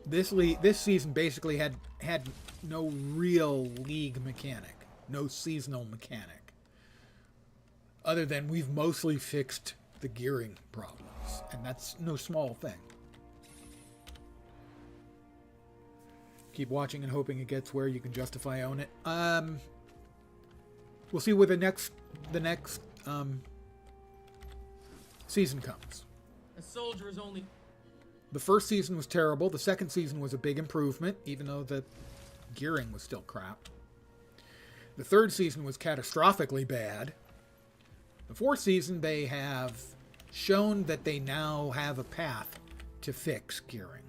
This season basically had no real league mechanic, no seasonal mechanic, other than we've mostly fixed the gearing problems, and that's no small thing. Keep watching and hoping it gets where you can justify own it. We'll see where the next season comes. A soldier is only... The first season was terrible. The second season was a big improvement, even though the gearing was still crap. The third season was catastrophically bad. The fourth season, they have shown that they now have a path to fix gearing.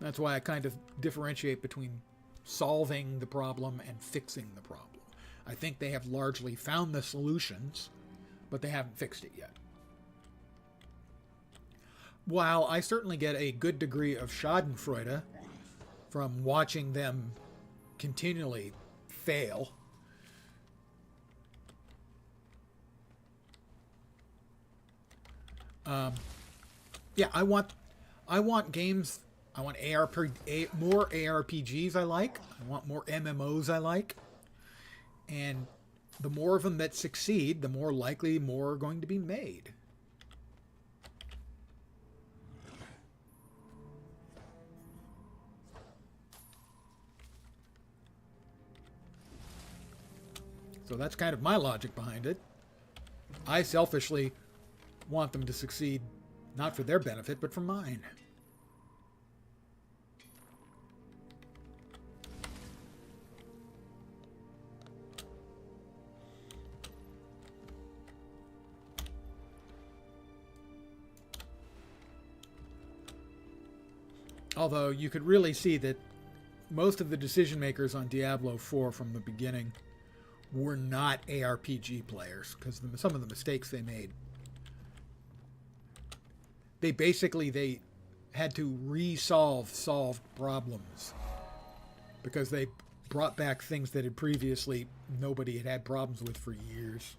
That's why I kind of differentiate between solving the problem and fixing the problem. I think they have largely found the solutions, but they haven't fixed it yet. While I certainly get a good degree of schadenfreude from watching them continually fail, yeah, I want games. I want more ARPGs I like. I want more MMOs I like. And the more of them that succeed, the more likely more are going to be made. So that's kind of my logic behind it. I selfishly want them to succeed, not for their benefit, but for mine. Although you could really see that most of the decision makers on Diablo 4 from the beginning were not ARPG players, because some of the mistakes they made. They had to solved problems, because they brought back things that had previously nobody had problems with for years.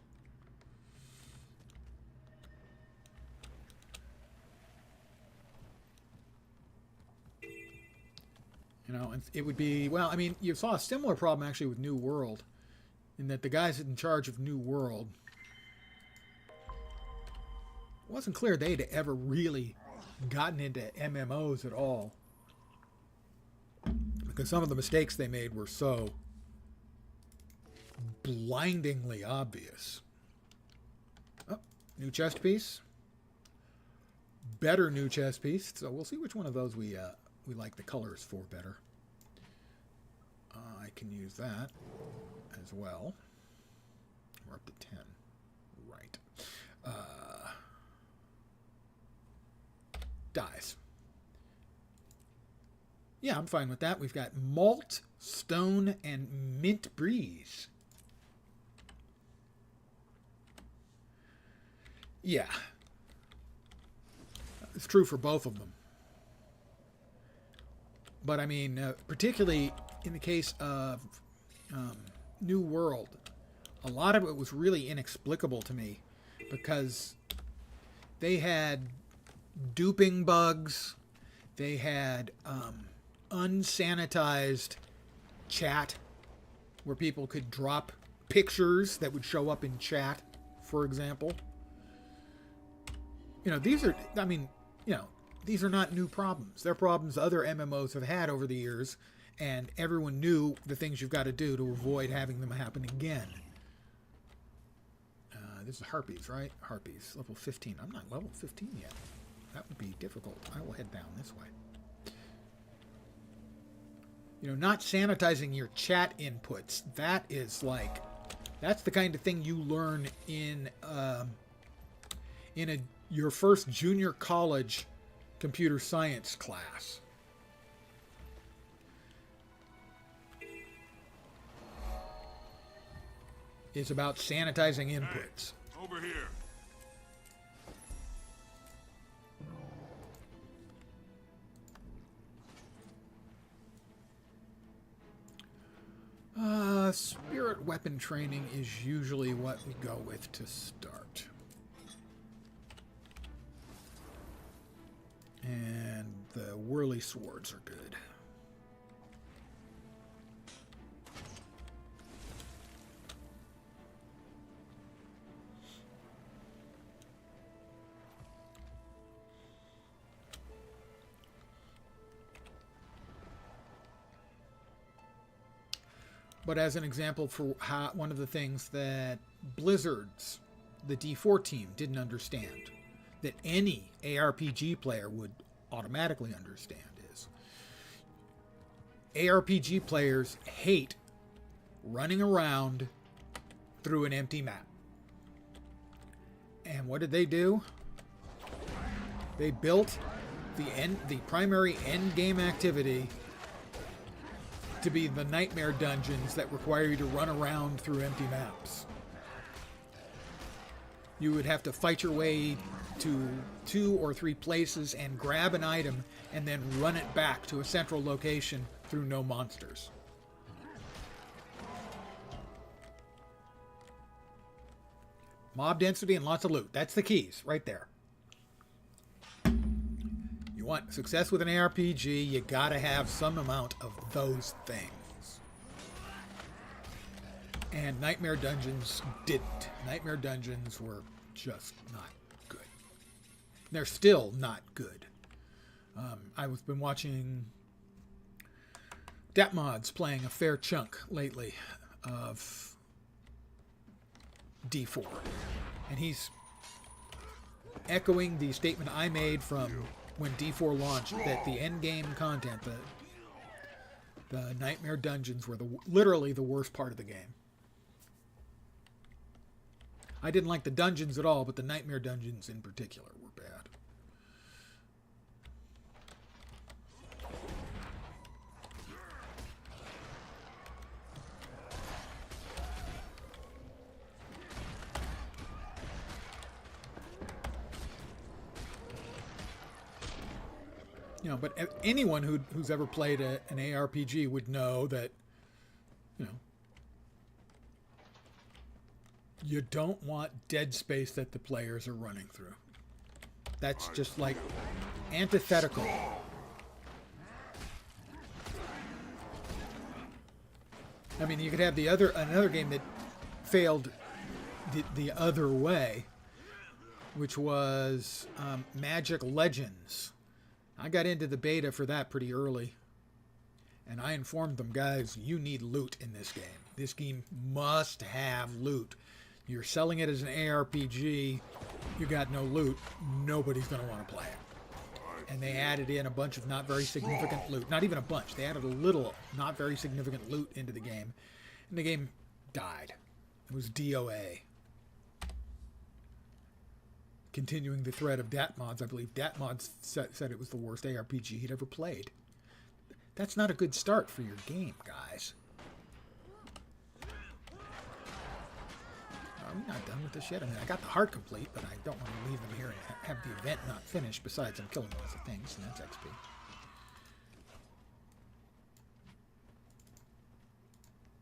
You know, and it would be, well, I mean, you saw a similar problem actually with New World, in that the guys in charge of New World, it wasn't clear they'd ever really gotten into MMOs at all, because some of the mistakes they made were so blindingly obvious. Oh, new chest piece. Better new chest piece. So we'll see which one of those we like the colors for better. I can use that as well. We're up to 10. Right. Dies. Yeah, I'm fine with that. We've got Malt, Stone, and Mint Breeze. Yeah. It's true for both of them. But I mean, particularly in the case of New World, a lot of it was really inexplicable to me, because they had duping bugs, they had unsanitized chat where people could drop pictures that would show up in chat, for example. You know, these are, I mean, you know, these are not new problems. They're problems other MMOs have had over the years, and everyone knew the things you've got to do to avoid having them happen again. This is Harpies, right? Harpies, level 15. I'm not level 15 yet. That would be difficult. I will head down this way. You know, not sanitizing your chat inputs. That is like, that's the kind of thing you learn in your first junior college computer science class. It's about sanitizing inputs. Hey, over here. Spirit weapon training is usually what we go with to start. And the whirly swords are good. But as an example for how, one of the things that Blizzard's, the D4 team, didn't understand, that any ARPG player would automatically understand, is ARPG players hate running around through an empty map. And what did they do? They built the primary end game activity to be the nightmare dungeons that require you to run around through empty maps. You would have to fight your way to 2 or 3 places and grab an item and then run it back to a central location through no monsters. Mob density and lots of loot. That's the keys right there. You want success with an ARPG, you gotta have some amount of those things. And Nightmare Dungeons didn't. Nightmare Dungeons were just not good. They're still not good. I've been watching Datmod's playing a fair chunk lately of D4. And he's echoing the statement I made from when D4 launched, that the end game content, the Nightmare Dungeons, were literally the worst part of the game. I didn't like the dungeons at all, but the Nightmare Dungeons in particular were bad. You know, but anyone who's ever played an ARPG would know that, you know, you don't want dead space that the players are running through. That's just like antithetical. I mean, you could have another game that failed the other way, which was Magic Legends. I got into the beta for that pretty early, and I informed them, guys, you need loot in this game. This game must have loot. You're selling it as an ARPG, you got no loot, nobody's going to want to play it. And they added in a bunch of not very significant loot. Not even a bunch. They added a little not very significant loot into the game, and the game died. It was DOA. Continuing the thread of Datmods, I believe Datmods said it was the worst ARPG he'd ever played. That's not a good start for your game, guys. Are we not done with this yet? I mean, I got the heart complete, but I don't want to leave them here and have the event not finished. Besides, I'm killing lots of things, and that's XP.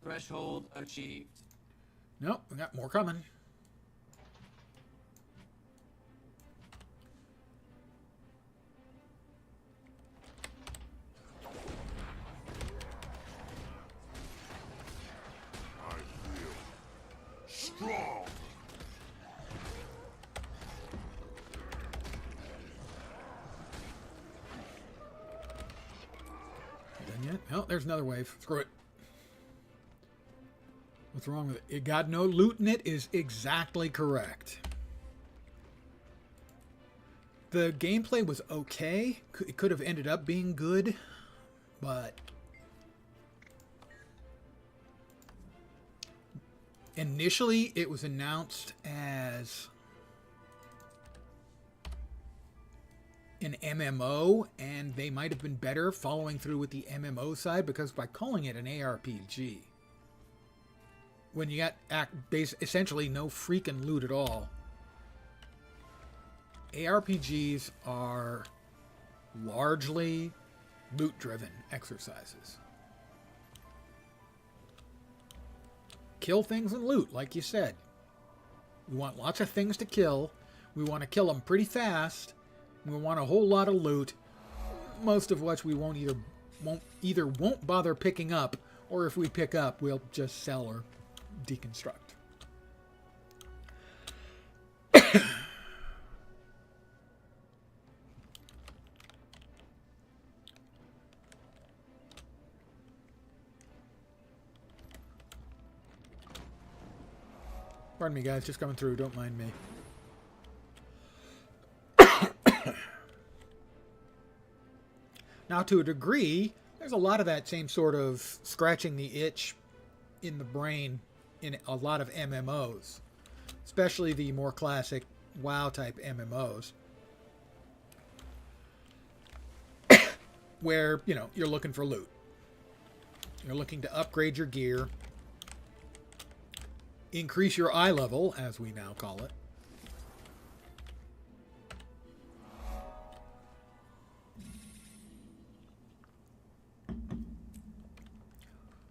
Threshold achieved. Nope, we got more coming. Strong. Done yet? Oh, there's another wave. Screw it. What's wrong with it? It got no loot in it is exactly correct. The gameplay was okay. It could have ended up being good, but initially it was announced as an MMO, and they might have been better following through with the MMO side, because by calling it an ARPG, when you got essentially no freaking loot at all, ARPGs are largely loot-driven exercises. Kill things and loot, like you said. We want lots of things to kill. We want to kill them pretty fast. We want a whole lot of loot, most of which we won't bother picking up, or if we pick up, we'll just sell or deconstruct. Pardon me, guys, just coming through. Don't mind me. Now, to a degree, there's a lot of that same sort of scratching the itch in the brain in a lot of MMOs, especially the more classic WoW-type MMOs, where, you know, you're looking for loot. You're looking to upgrade your gear, increase your eye level, as we now call it.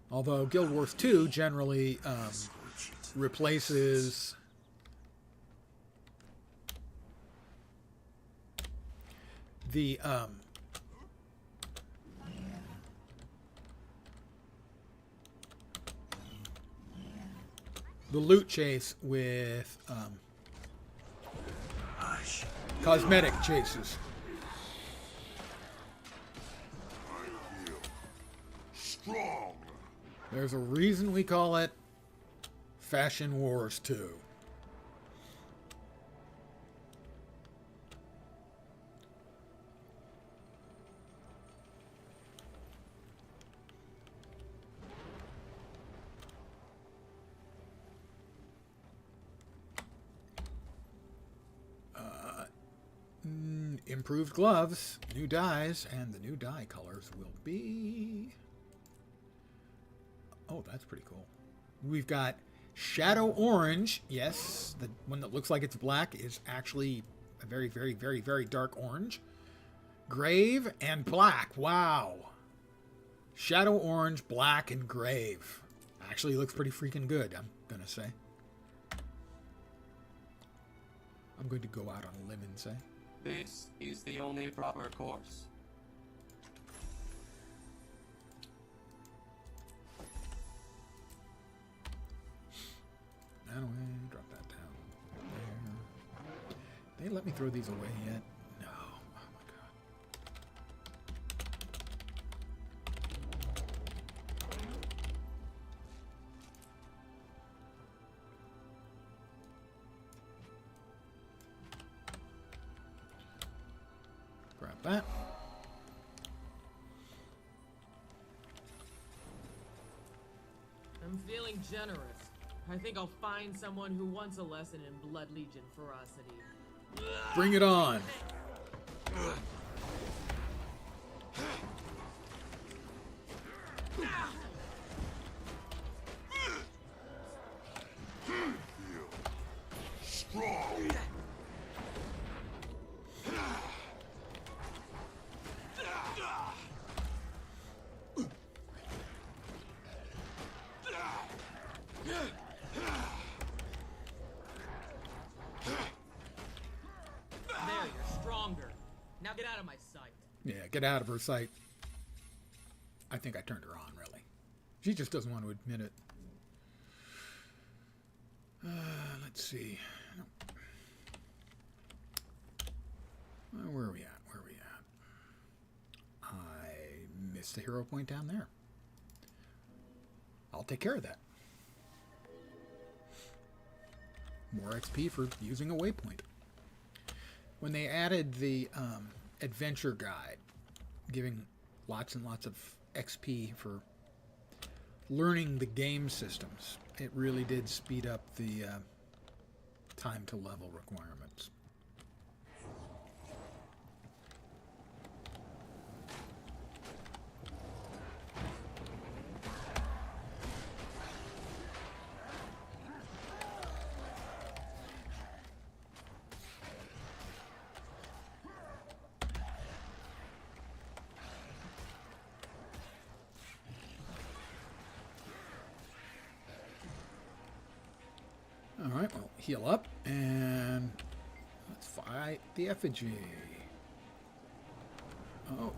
Although Guild Wars 2 generally replaces the loot chase with cosmetic chases. Strong. There's a reason we call it Fashion Wars 2. Improved gloves, new dyes, and the new dye colors will be... Oh, that's pretty cool. We've got Shadow Orange. Yes, the one that looks like it's black is actually a very, very, very, very dark orange. Grave and black. Wow. Shadow Orange, black, and grave. Actually looks pretty freaking good, I'm going to say. I'm going to go out on a limb and say. This is the only proper course. Anyway, drop that down there. They let me throw these away yet? No. Oh my god. Grab that. I'm feeling generous. I think I'll find someone who wants a lesson in Blood Legion ferocity. Bring it on. Strong. There, you're stronger. Now get out of my sight. Yeah, get out of her sight. I think I turned her on, really. She just doesn't want to admit it. Let's see. Where are we at? Where are we at? I missed the hero point down there. I'll take care of that. More XP for using a waypoint. When they added the adventure guide, giving lots and lots of XP for learning the game systems, it really did speed up the time to level requirements. heal up, and let's fight the effigy. Oh.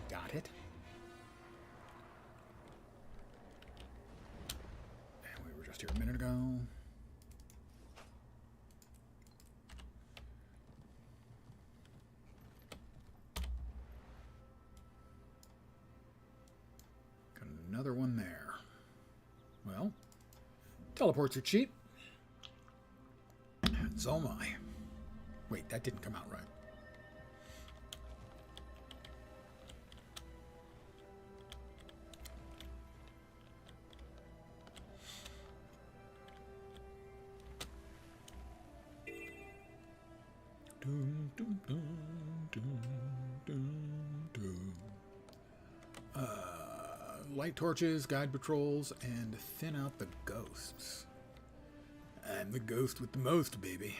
Got it. And we were just here a minute ago. Got another one there. Well, teleports are cheap. And so am I. Wait, that didn't come out right. Dun, dun, dun, dun, dun, dun. Light torches, guide patrols, and thin out the ghosts. I'm the ghost with the most, baby.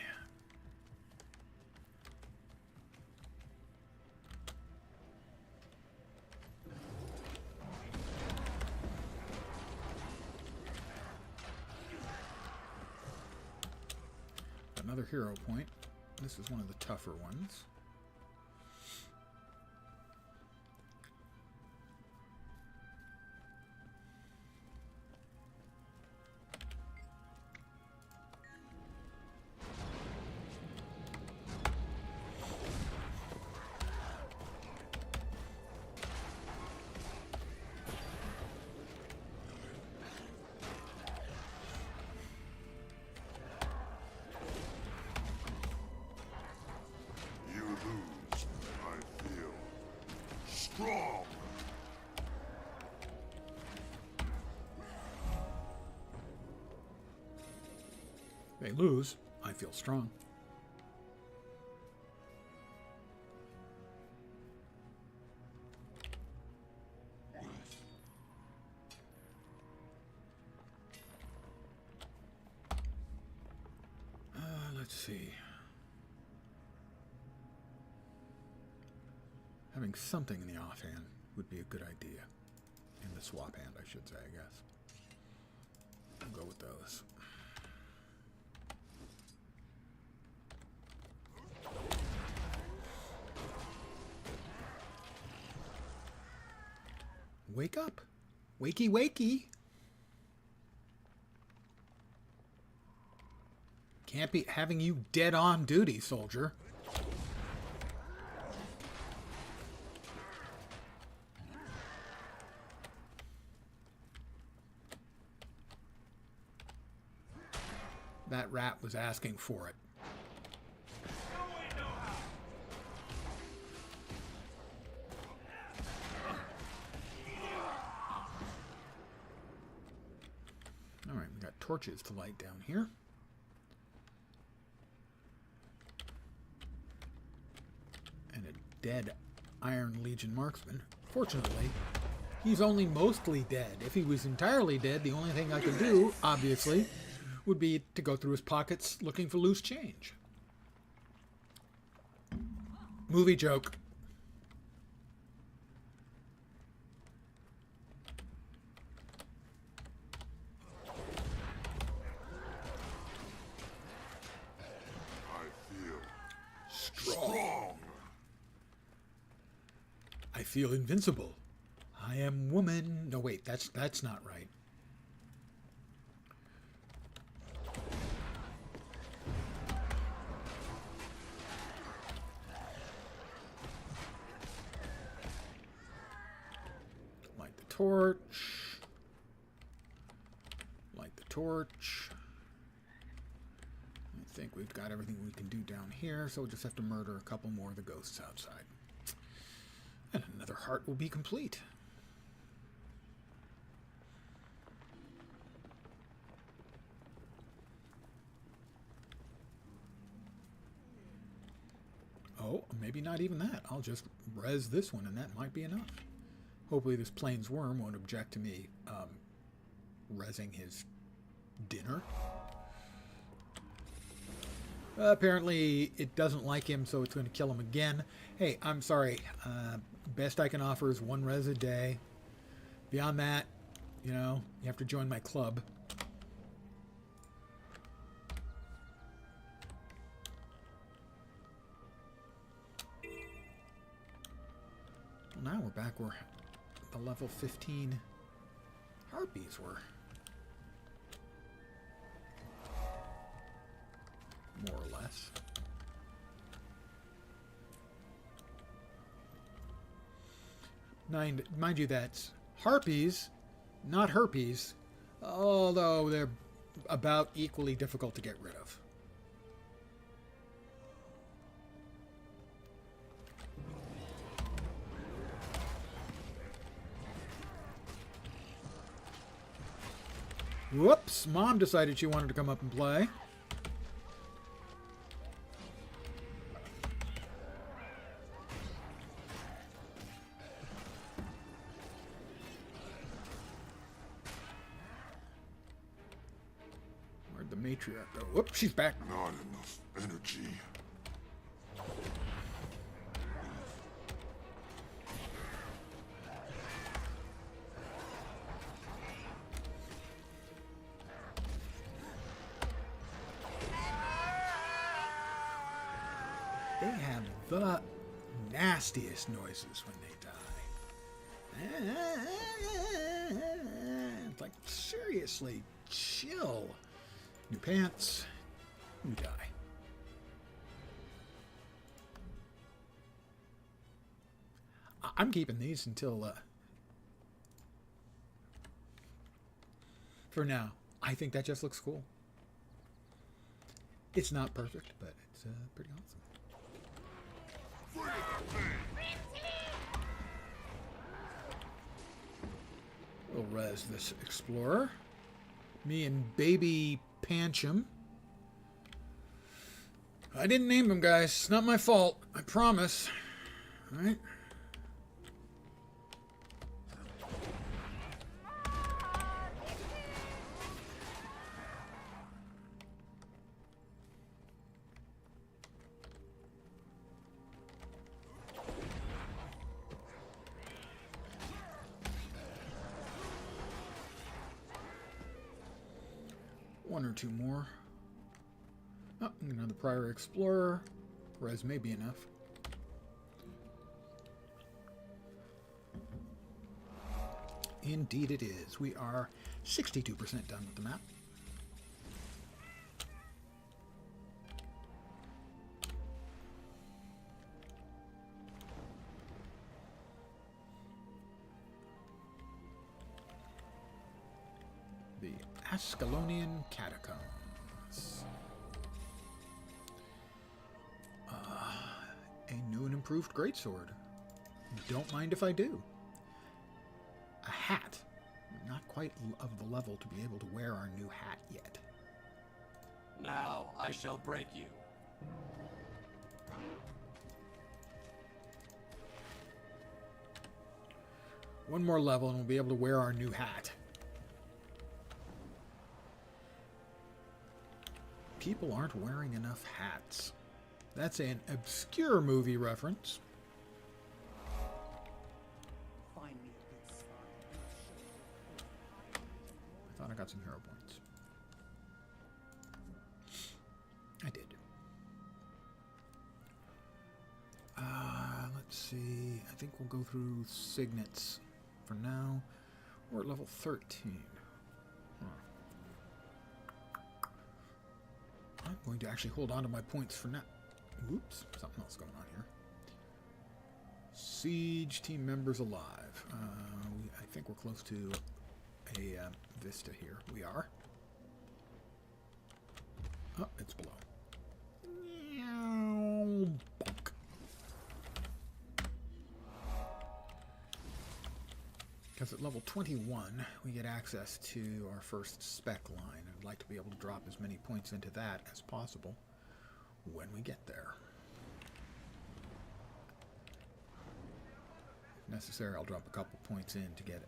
Another hero point. This is one of the tougher ones. You lose, I feel strong. They lose. I feel strong. Let's see. Having something in the offhand would be a good idea. In the swap hand, I should say, I guess. I'll go with those. Wake up. Wakey, wakey. Can't be having you dead on duty, soldier. That rat was asking for it. All right, we got torches to light down here. And a dead Iron Legion marksman. Fortunately, he's only mostly dead. If he was entirely dead, the only thing I could do, obviously, would be to go through his pockets looking for loose change. Movie joke. I feel strong. I feel invincible. I am woman. No, wait, that's not right. Light the torch. Light the torch. I think we've got everything we can do down here, so we'll just have to murder a couple more of the ghosts outside. And another heart will be complete. Oh, maybe not even that. I'll just res this one, and that might be enough. Hopefully this Plains Worm won't object to me resing his dinner. Apparently it doesn't like him, so it's going to kill him again. Hey, I'm sorry. Best I can offer is 1 res a day. Beyond that, you know, you have to join my club. Well, now we're back where the level 15 harpies were. More or less. Mind you, that's harpies, not herpes, although they're about equally difficult to get rid of. Whoops, Mom decided she wanted to come up and play. Where'd the matriarch go? Whoops, she's back. Not enough energy. They have the nastiest noises when they die. It's like, seriously, chill. New pants, you die. I'm keeping these until, for now. I think that just looks cool. It's not perfect, but it's pretty awesome. We'll res this explorer. Me and baby Pancham. I didn't name him, guys. It's not my fault. I promise. All right. One or two more. Oh, another prior explorer. Res may be enough. Indeed it is. We are 62% done with the map. The Ascalonian Catacombs. A new and improved greatsword. Don't mind if I do. A hat. Not quite of the level to be able to wear our new hat yet. Now I shall break you. One more level and we'll be able to wear our new hat. People aren't wearing enough hats. That's an obscure movie reference. Find me a good spot. I thought I got some hero points. I did. Let's see. I think we'll go through signets for now. We're at level 13. I'm going to actually hold on to my points for now. Whoops, something else going on here. Siege team members alive. I think we're close to a vista here. We are. Oh, it's below. Bonk. Because at level 21, we get access to our first spec line. I'd like to be able to drop as many points into that as possible when we get there. necessary, I'll drop a couple points in to get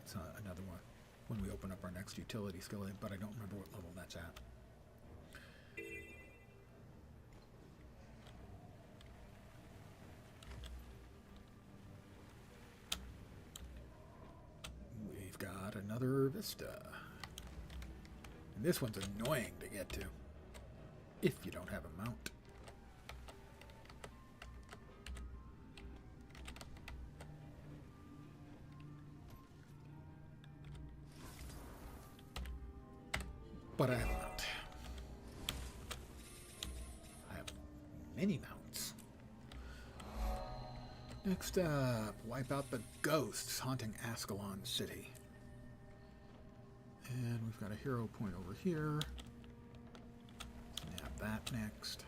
another one when we open up our next utility skill, but I don't remember what level that's at. We've got another vista. And this one's annoying to get to if you don't have a mount. But I have a mount. I have many mounts. Next up, wipe out the ghosts haunting Ascalon City. And we've got a hero point over here. Snap that next.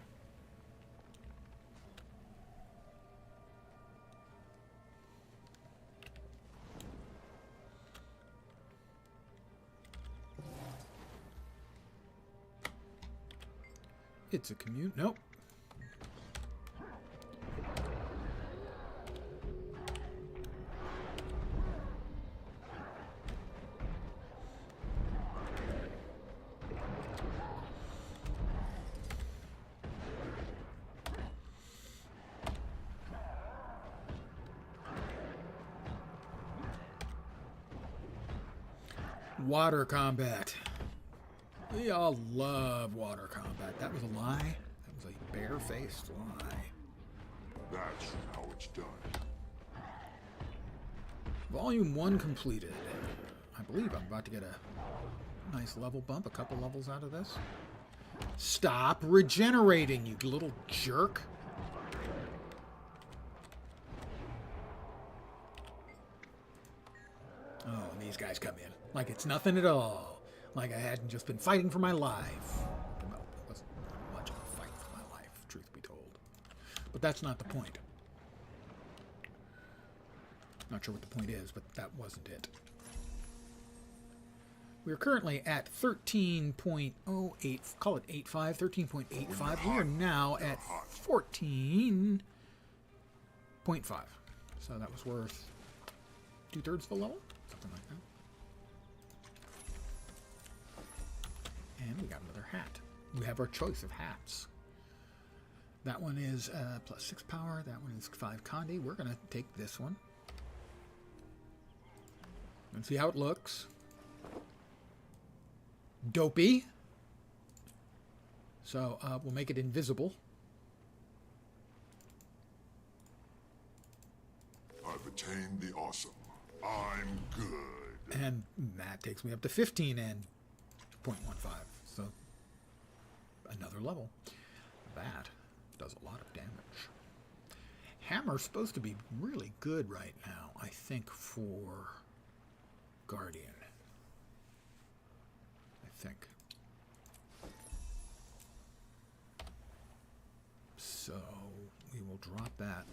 It's a commute. Nope. Water combat. We all love water combat. That was a lie. That was a bare-faced lie. That's how it's done. Volume 1 completed. I believe I'm about to get a nice level bump, a couple levels out of this. Stop regenerating, you little jerk. Oh, and these guys come in like it's nothing at all. Like I hadn't just been fighting for my life. Well, it wasn't much of a fight for my life, truth be told. But that's not the point. Not sure what the point is, but that wasn't it. We're currently at 13.08, call it 85, 13.85. We are now at 14.5. So that was worth 2/3 the level, something like that. And we got another hat. We have our choice of hats. That one is plus 6 power. That one is 5 Condi. We're going to take this one. And see how it looks. Dopey. So we'll make it invisible. I've attained the awesome. I'm good. And that takes me up to 15 and 0.15. So another level. That does a lot of damage. Hammer's supposed to be really good right now, I think, for Guardian. I think. So we will drop that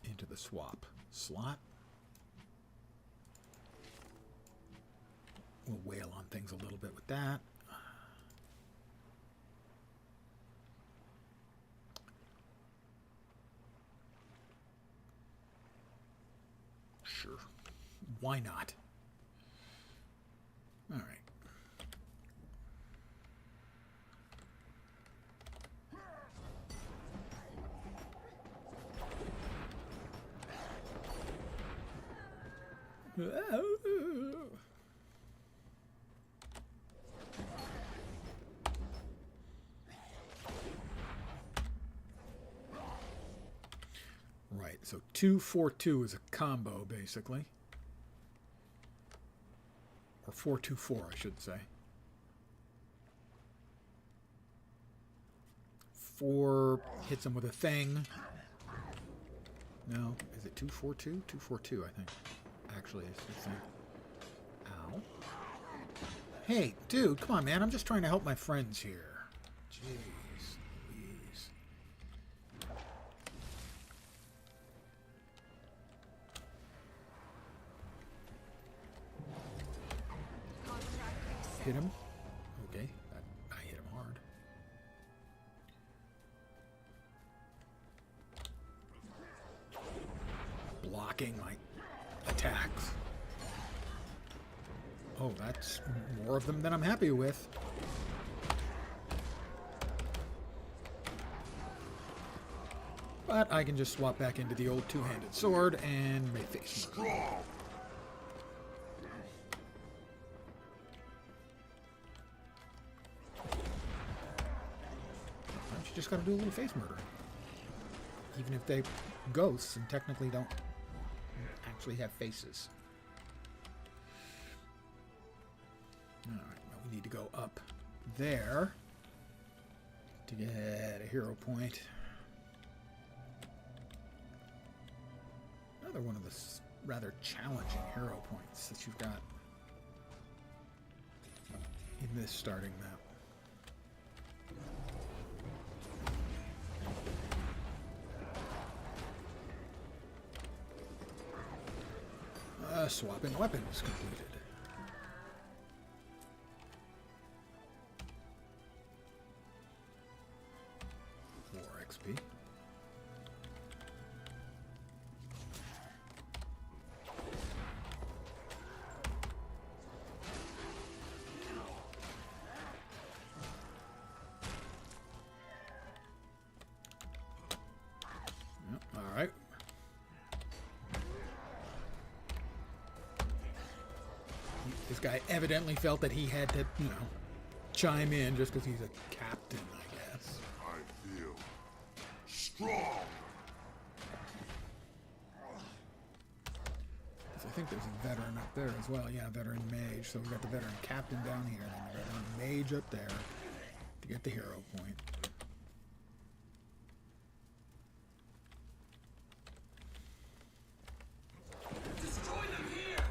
into the swap slot. We'll wail on things a little bit with that. Sure. Why not? All right. Right, so 2-4-2 is a combo, basically. Or 4-2-4, I should say. 4 hits him with a thing. No, is it 2-4-2? 2-4-2, I think. Actually, is the thing. Ow. Hey, dude, come on, man. I'm just trying to help my friends here. Jeez Louise. Hit him. Okay, I hit him hard. blocking my attacks. Oh, that's more of them than I'm happy with. But I can just swap back into the old two-handed sword and make face murder. Strong. Sometimes you just gotta do a little face murdering. Even if they ghosts and technically don't actually have faces. Alright, now we need to go up there to get a hero point. Another one of the rather challenging hero points that you've got in this starting map. Swapping weapons completed. 4 XP. All right. This guy evidently felt that he had to, you know, chime in just because he's a captain, I guess. I feel strong. I think there's a veteran up there as well. Yeah, veteran mage. So we got the veteran captain down here, and the veteran mage up there to get the hero point. Destroy them here!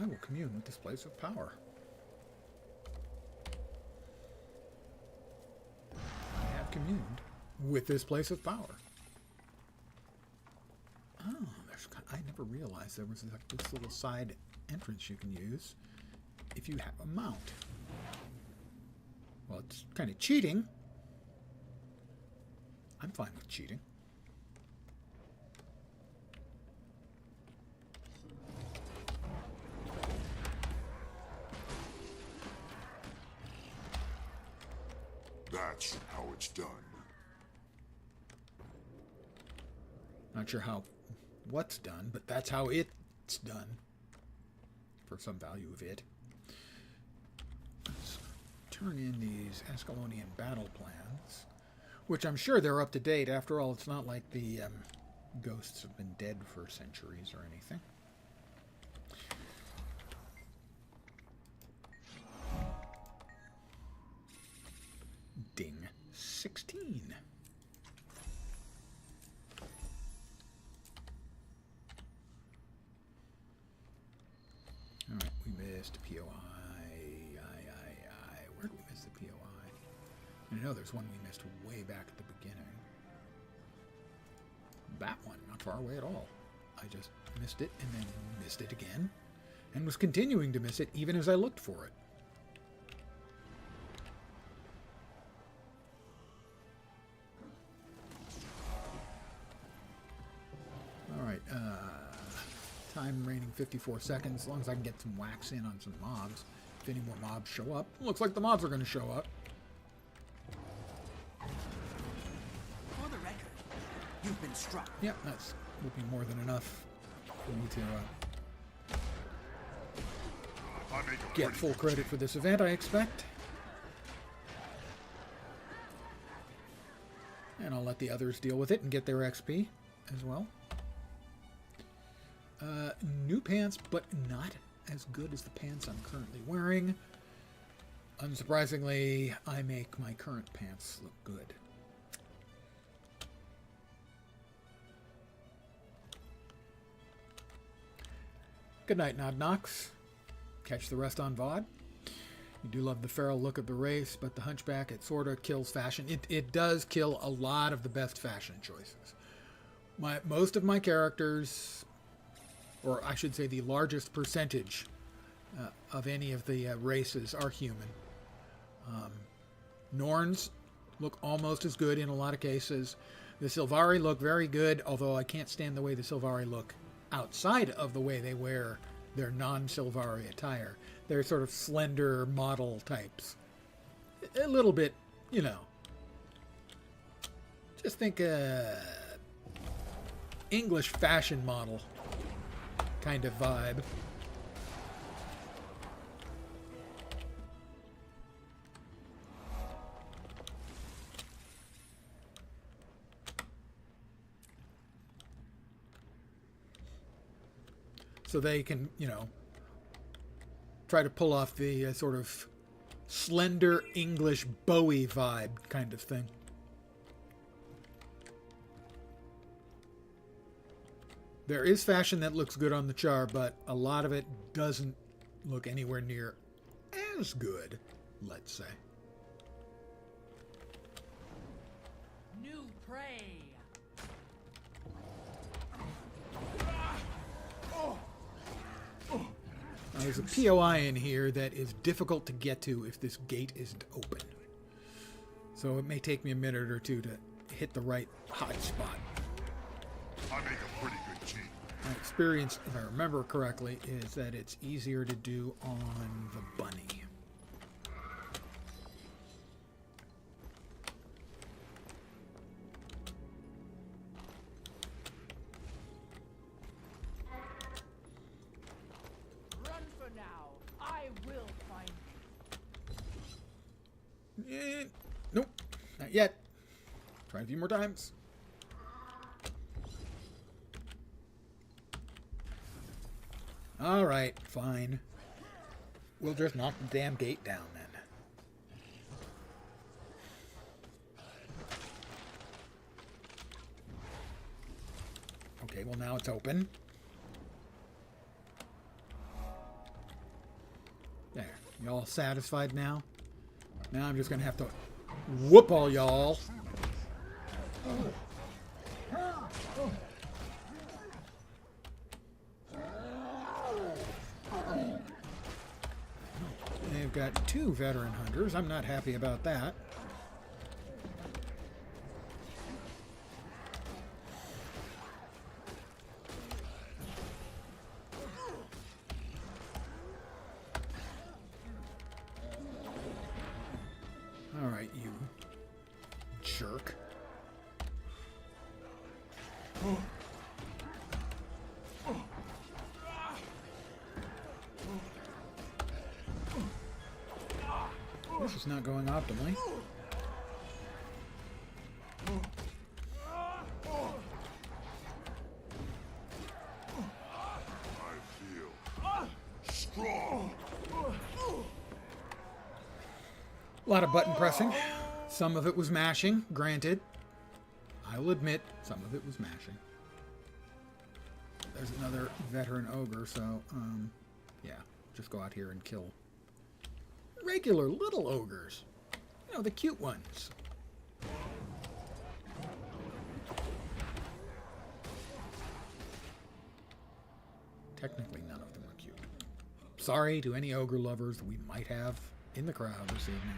I will commune with this place of power. I have communed with this place of power. Oh, I never realized there was like this little side entrance you can use if you have a mount. Well, it's kind of cheating. I'm fine with cheating. That's how it's done. Not sure how what's done, but that's how it's done. For some value of it. Let's turn in these Ascalonian battle plans, which I'm sure they're up to date. After all, it's not like the ghosts have been dead for centuries or anything. Ding 16. All right, we missed POI. Where did we miss the POI? I know there's one we missed way back at the beginning. That one, not far away at all. I just missed it and then missed it again, and was continuing to miss it even as I looked for it. Alright, time remaining 54 seconds, as long as I can get some wax in on some mobs. If any more mobs show up. Looks like the mobs are going to show up. For the record, you've been struck. Yep, that's will be more than enough for me to I make a get pretty full good credit for this event, I expect. And I'll let the others deal with it and get their XP as well. New pants, but not as good as the pants I'm currently wearing. Unsurprisingly, I make my current pants look good. Good night, Nod Knox. Catch the rest on VOD. You do love the feral look of the race, but the hunchback, it sort of kills fashion. It does kill a lot of the best fashion choices. Most of my characters, or I should say the largest percentage of any of the races, are human. Norns look almost as good in a lot of cases. The Sylvari look very good, although I can't stand the way the Sylvari look outside of the way they wear their non-Sylvari attire. They're sort of slender model types. A little bit, you know. Just think English fashion model kind of vibe. So they can, you know, try to pull off the sort of slender English Bowie vibe kind of thing. There is fashion that looks good on the char, but a lot of it doesn't look anywhere near as good, let's say. New prey. Now, there's a POI in here that is difficult to get to if this gate isn't open. So it may take me a minute or two to hit the right hot spot. I make a pretty good team. My experience, if I remember correctly, is that it's easier to do on the bunny. Run for now. I will find you. Nope, not yet. Try a few more times. All right, fine. We'll just knock the damn gate down then. Okay, well now it's open. There. Y'all satisfied now? Now I'm just gonna have to whoop all y'all. They've got 2 veteran hunters. I'm not happy about that. All right, you jerk. This is not going optimally. I feel strong. A lot of button pressing. Some of it was mashing, granted. I will admit, some of it was mashing. There's another veteran ogre, so, yeah. Just go out here and kill regular little ogres. You know, the cute ones. Technically, none of them are cute. Sorry to any ogre lovers that we might have in the crowd this evening.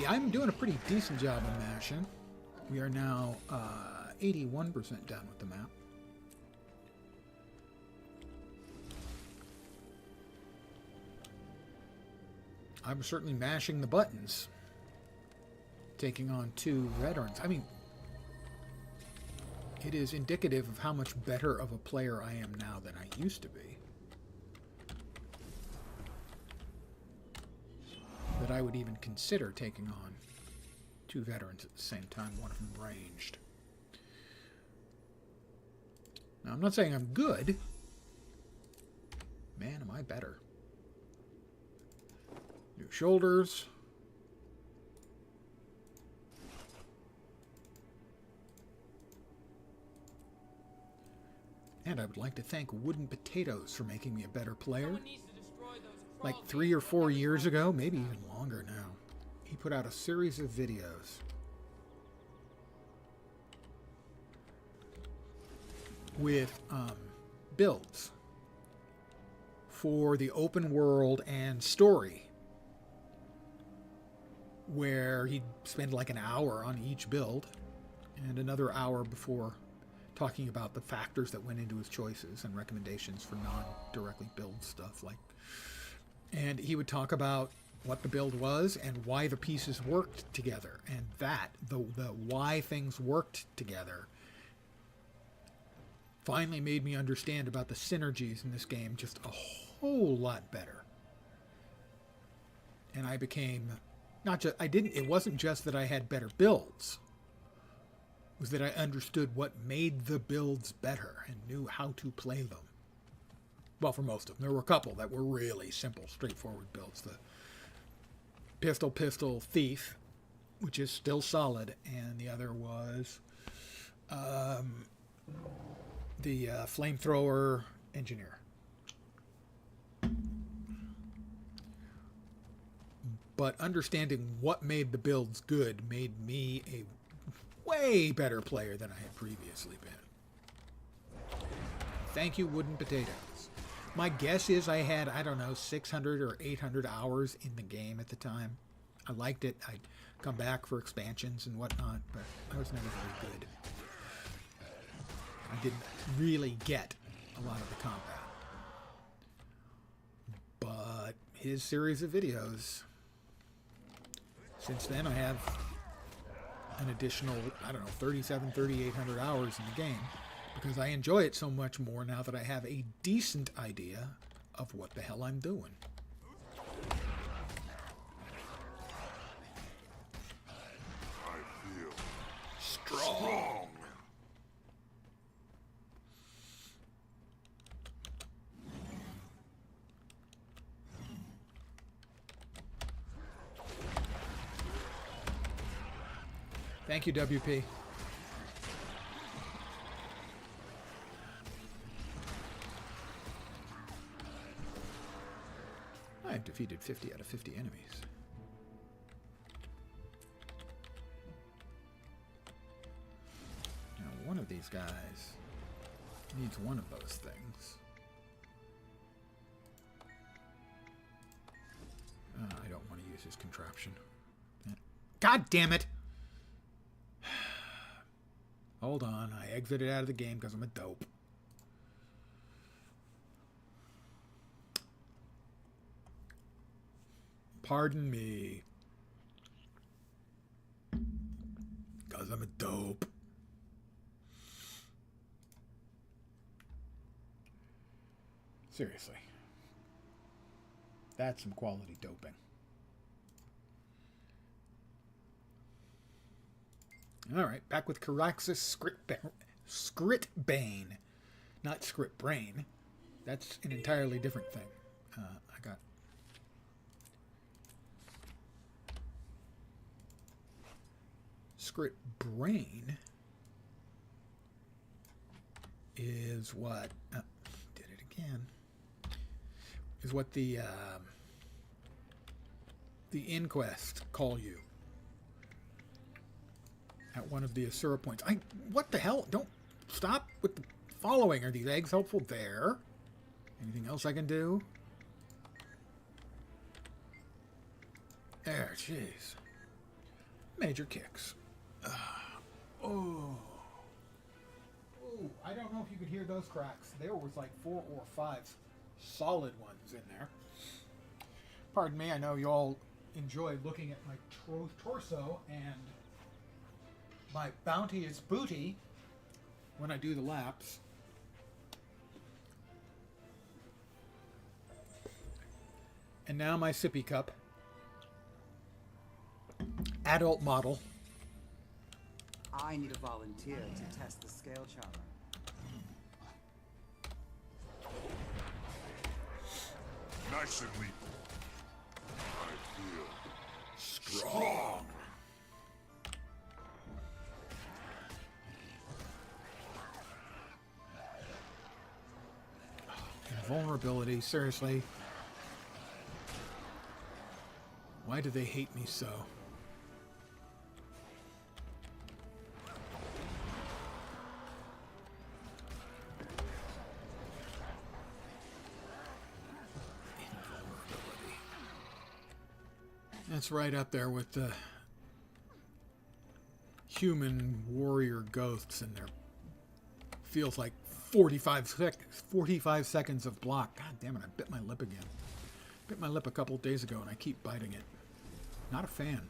I'm doing a pretty decent job of mashing. We are now 81% done with the map. I'm certainly mashing the buttons. Taking on 2 veterans. I mean, it is indicative of how much better of a player I am now than I used to be. That I would even consider taking on 2 veterans at the same time, one of them ranged. Now, I'm not saying I'm good. Man, am I better. New shoulders. And I would like to thank Wooden Potatoes for making me a better player. Someone needs to destroy those Like crawl 3 or things 4 that years ago, maybe even longer now. He put out a series of videos with builds for the open world and story, where he'd spend like an hour on each build and another hour before talking about the factors that went into his choices and recommendations for non-directly build stuff. And he would talk about what the build was and why the pieces worked together, and that the why things worked together finally made me understand about the synergies in this game just a whole lot better. And I became it wasn't just that I had better builds. It was that I understood what made the builds better and knew how to play them. Well, for most of them. There were a couple that were really simple, straightforward builds. The pistol, thief, which is still solid, and the other was the flamethrower engineer. But understanding what made the builds good made me a way better player than I had previously been. Thank you, Wooden Potatoes. My guess is I had, 600 or 800 hours in the game at the time. I liked it. I'd come back for expansions and whatnot, but I was never very good. I didn't really get a lot of the combat. But his series of videos, since then I have an additional, 3,800 hours in the game, because I enjoy it so much more now that I have a decent idea of what the hell I'm doing. I feel Strong. Thank you, WP. I have defeated 50 out of 50 enemies. Now, one of these guys needs one of those things. I don't want to use his contraption. God damn it! Hold on, I exited out of the game because I'm a dope. Pardon me. Because I'm a dope. Seriously. That's some quality doping. Alright, back with Caraxus Scritbane. Not Scriptbrain. That's an entirely different thing. I got... Scriptbrain is what... did it again. Is what the Inquest call you at one of the Asura points. What the hell? Don't stop with the following. Are these eggs helpful? There. Anything else I can do? There, jeez. Major kicks. Oh, I don't know if you could hear those cracks. There was like 4 or 5 solid ones in there. Pardon me, I know you all enjoy looking at my torso and my bounteous booty when I do the laps. And now my sippy cup. Adult model. I need a volunteer to test the scale charmer. nice and lethal. I feel Strong. invulnerability. Seriously. Why do they hate me so? Invulnerability. That's right up there with the human warrior ghosts in there. Feels like 45 seconds of block. God damn it, I bit my lip again. Bit my lip a couple days ago and I keep biting it. Not a fan.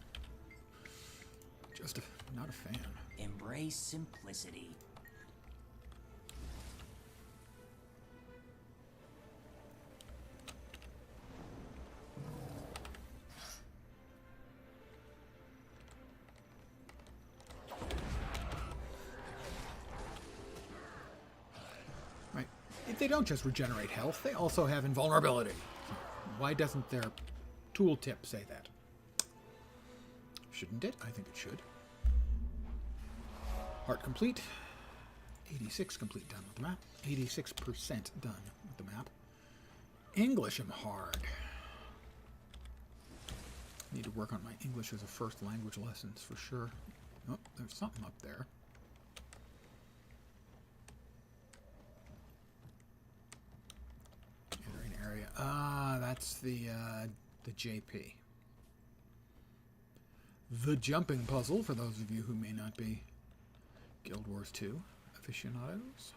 Not a fan. Embrace simplicity. Right. If they don't just regenerate health, they also have invulnerability. Why doesn't their tooltip say that? Shouldn't it? I think it should. Heart complete. 86 complete done with the map. 86% done with the map. English am hard. Need to work on my English as a first language lessons for sure. Oh, there's something up there. Entering area. Ah, that's the JP. The jumping puzzle, for those of you who may not be Guild Wars 2 aficionados.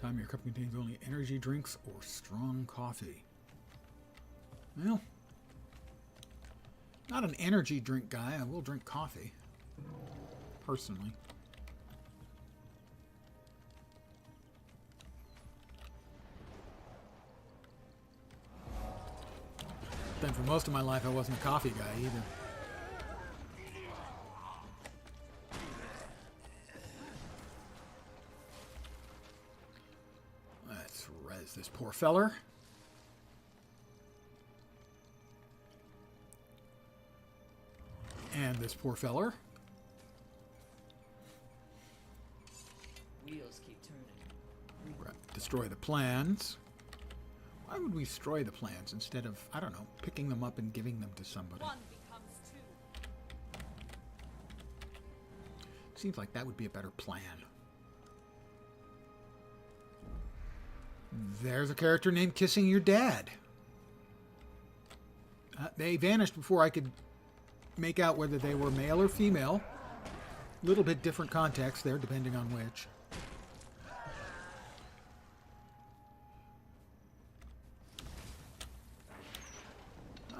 Time your cup contains only energy drinks or strong coffee. Well, not an energy drink guy. I will drink coffee, personally. Then for most of my life, I wasn't a coffee guy either. Let's res this poor feller. And this poor feller. Wheels keep turning. Right. Destroy the plans. Why would we destroy the plans instead of, I don't know, picking them up and giving them to somebody? One becomes two. Seems like that would be a better plan. There's a character named Kissing Your Dad. They vanished before I could make out whether they were male or female. A little bit different context there, depending on which.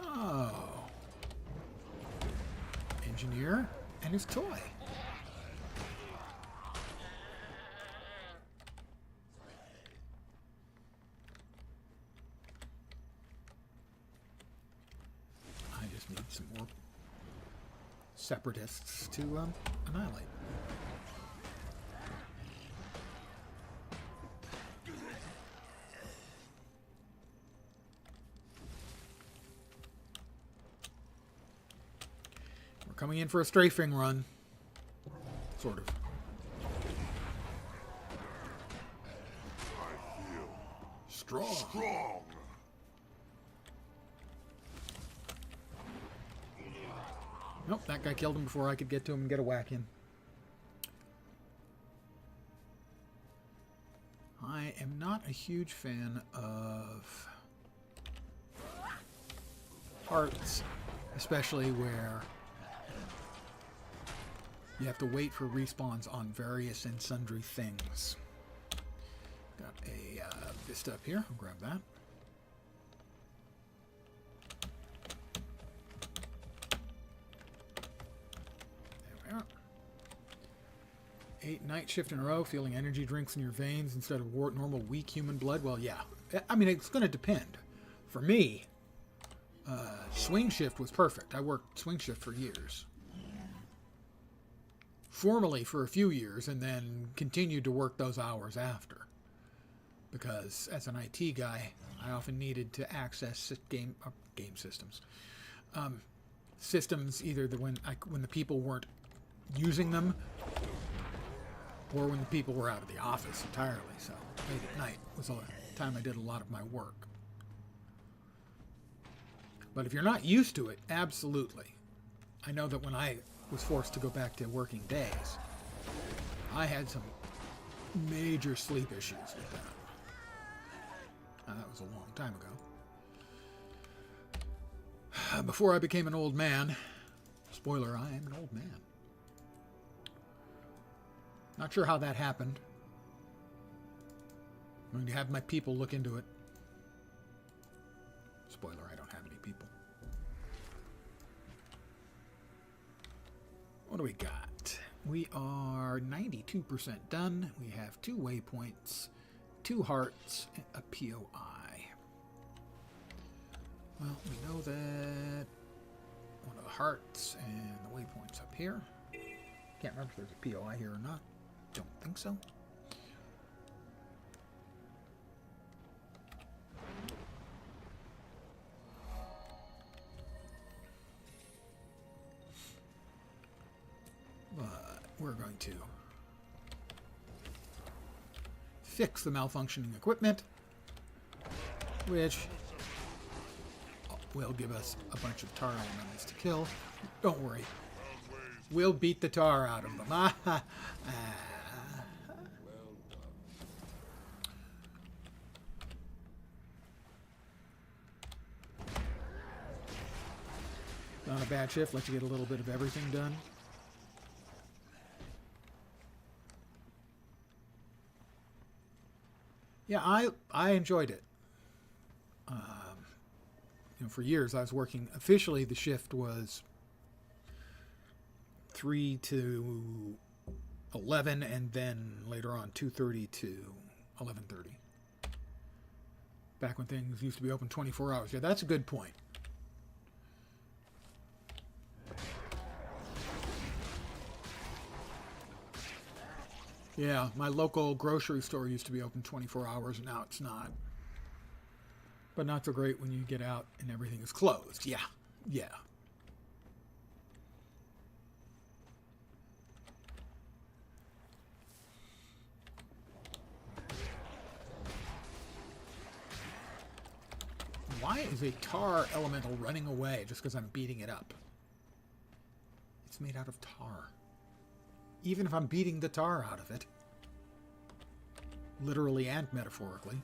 Oh. Engineer and his toy. I just need some more separatists to annihilate. We're coming in for a strafing run. Sort of. I feel Strong. strong. Nope, that guy killed him before I could get to him and get a whack in. I am not a huge fan of hearts, especially where you have to wait for respawns on various and sundry things. Got a vista up here. I'll grab that. There we are. 8 night shift in a row, feeling energy drinks in your veins instead of normal weak human blood. Well, yeah. I mean, it's going to depend. For me, swing shift was perfect. I worked swing shift for years. Formally for a few years, and then continued to work those hours after. because as an IT guy, I often needed to access game systems. Systems either when the people weren't using them, or when the people were out of the office entirely. So late at night was the time I did a lot of my work. But if you're not used to it, absolutely. I know that when I was forced to go back to working days, I had some major sleep issues with that. That was a long time ago. Before I became an old man, spoiler, I am an old man. Not sure how that happened. I'm going to have my people look into it. Spoiler, I don't have any people. What do we got? We are 92% done. We have 2 waypoints, 2 hearts, and a POI. Well, we know that one of the hearts and the waypoint's up here. Can't remember if there's a POI here or not. Don't think so. But we're going to fix the malfunctioning equipment, which will give us a bunch of tar elements to kill. Don't worry. We'll beat the tar out of them. Not a bad shift. Let you get a little bit of everything done. Yeah, I enjoyed it. For years I was working. Officially, the shift was 3 to 11, and then later on 2:30 to 11:30. Back when things used to be open 24 hours. Yeah, that's a good point. Yeah, my local grocery store used to be open 24 hours, and now it's not. But not so great when you get out and everything is closed. Yeah, yeah. Why is a tar elemental running away just because I'm beating it up? It's made out of tar. Even if I'm beating the tar out of it. Literally and metaphorically.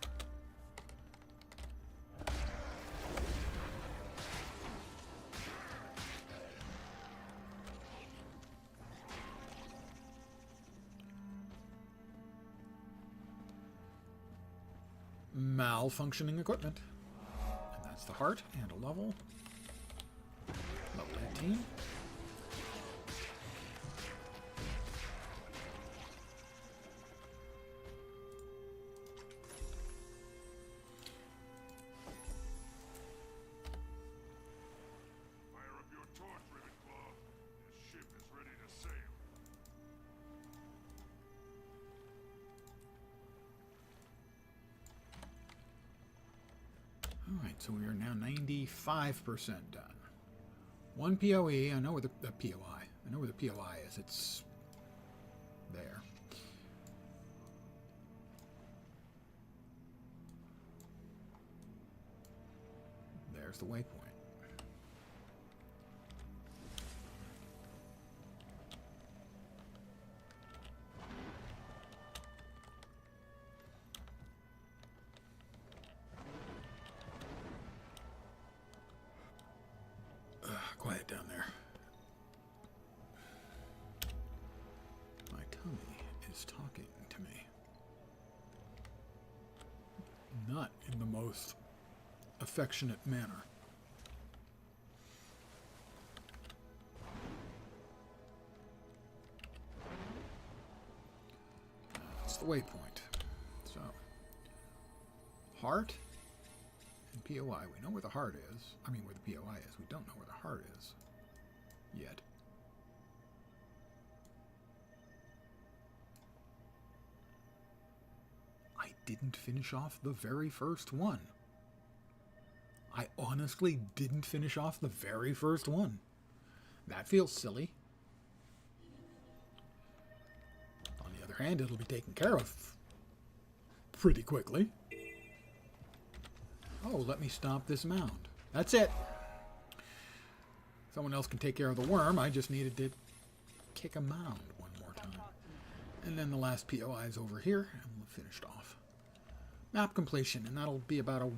Malfunctioning equipment. And that's the heart and a level. Level 18. Alright, so we are now 95% done. 1 POE, I know where the POI. I know where the POI is. It's there. There's the waypoint. Quiet down there. My tummy is talking to me. Not in the most affectionate manner. That's the waypoint. So, heart and POI. We know where the heart is. I mean, where the POI is. We don't know where the heart is yet. I didn't finish off the very first one. I honestly didn't finish off the very first one. That feels silly. On the other hand, it'll be taken care of pretty quickly. Oh, let me stop this mound. That's it. Someone else can take care of the worm. I just needed to kick a mound one more time. And then the last POI is over here, and we'll finish it off. Map completion, and that'll be about a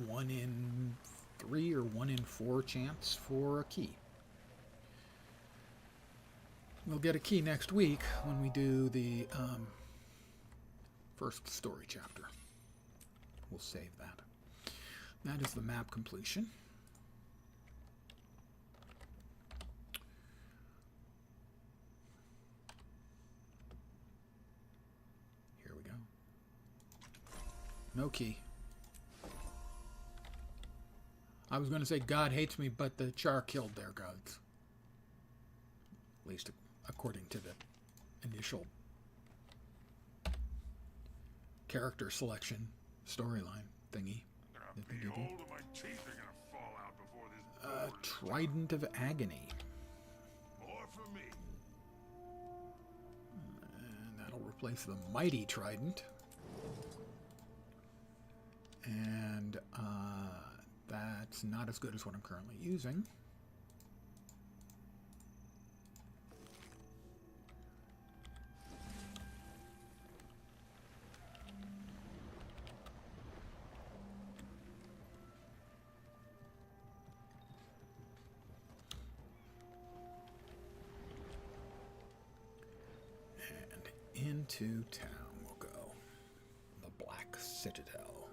1 in 3 or 1 in 4 chance for a key. We'll get a key next week when we do the first story chapter. We'll save that. That is the map completion. Here we go. No key. I was going to say God hates me, but the char killed their gods. At least according to the initial character selection storyline thingy. Trident of Agony. More for me. And that'll replace the Mighty Trident. And that's not as good as what I'm currently using. Into town we'll go. The Black Citadel.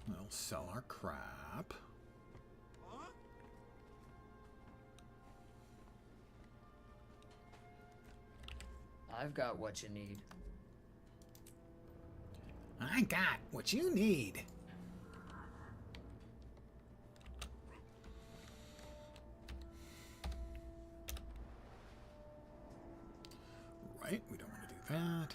We'll sell our crap. I've got what you need. I got what you need. Right, we don't want to do that.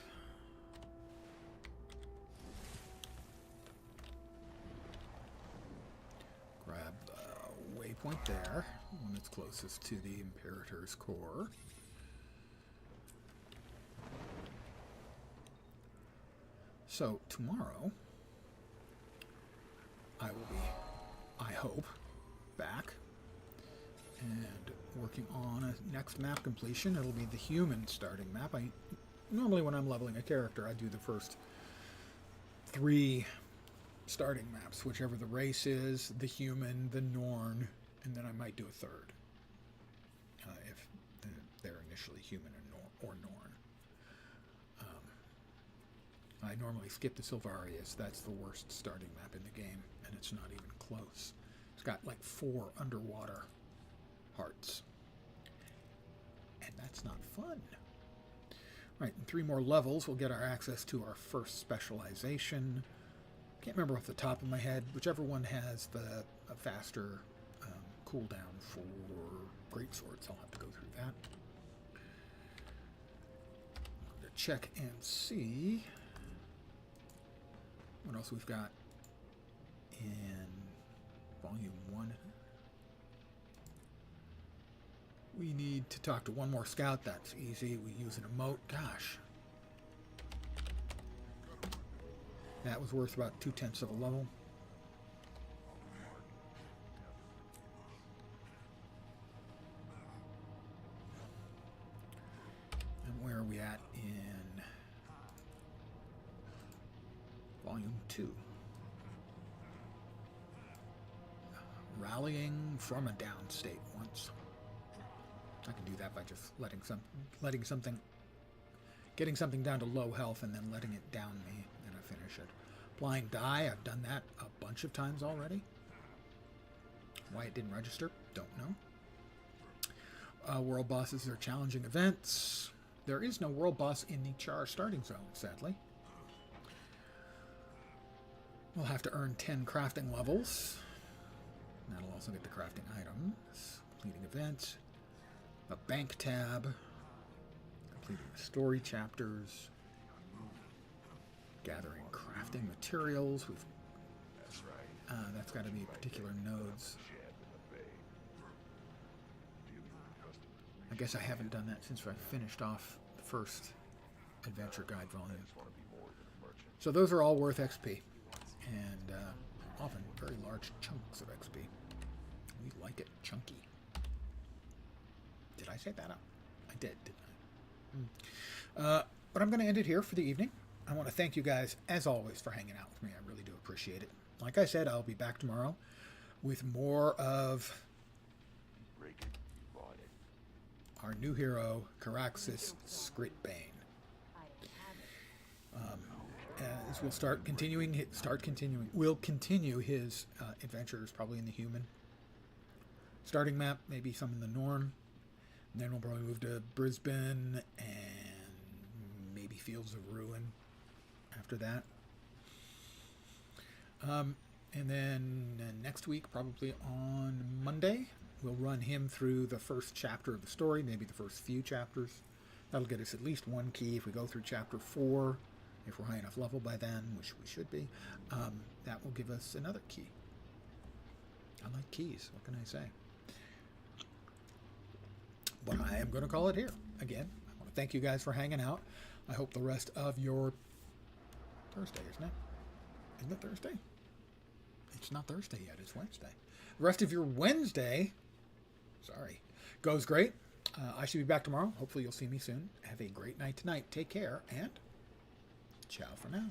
Grab the waypoint there, one that's closest to the Imperator's core. So tomorrow, I will be, I hope, back and working on a next map completion. It'll be the human starting map. Normally when I'm leveling a character, I do the first 3 starting maps, whichever the race is, the human, the Norn, and then I might do a 3rd if they're initially human or Norn. I normally skip the Sylvarius. That's the worst starting map in the game, and it's not even close. It's got like 4 underwater hearts, and that's not fun. Right, in 3 more levels, we'll get our access to our first specialization. Can't remember off the top of my head. Whichever one has the faster cooldown for greatswords, I'll have to go through that. I'm going to check and see what else we've got in Volume 1. We need to talk to one more scout. That's easy. We use an emote. Gosh. That was worth about 2/10 of a level. And where are we at in Volume 2? Rallying from a down state once. I can do that by just getting something down to low health and then letting it down me, and I finish it. Blind Die, I've done that a bunch of times already. Why it didn't register, don't know. World bosses are challenging events. There is no world boss in the Char starting zone, sadly. We'll have to earn 10 crafting levels. That'll also get the crafting items. Completing event. A bank tab. Completing the story chapters. Gathering crafting materials. That's got to be particular nodes. I guess I haven't done that since I finished off the first adventure guide volume. So those are all worth XP. And often very large chunks of XP. We like it chunky. Did I say that out? I did, didn't I? But I'm going to end it here for the evening. I want to thank you guys, as always, for hanging out with me. I really do appreciate it. Like I said, I'll be back tomorrow with more of our new hero, Caraxes Scritbane. As we'll we'll continue his adventures, probably in the human starting map, maybe some in the Norm. And then we'll probably move to Brisbane and maybe Fields of Ruin after that. And then next week, probably on Monday, we'll run him through the first chapter of the story, maybe the first few chapters. That'll get us at least one key. If we go through chapter 4, if we're high enough level by then, which we should be, that will give us another key. I like keys. What can I say? But I am going to call it here. Again, I want to thank you guys for hanging out. I hope the rest of your Thursday, isn't it? Isn't it Thursday? It's not Thursday yet. It's Wednesday. The rest of your Wednesday, goes great. I should be back tomorrow. Hopefully you'll see me soon. Have a great night tonight. Take care, and ciao for now.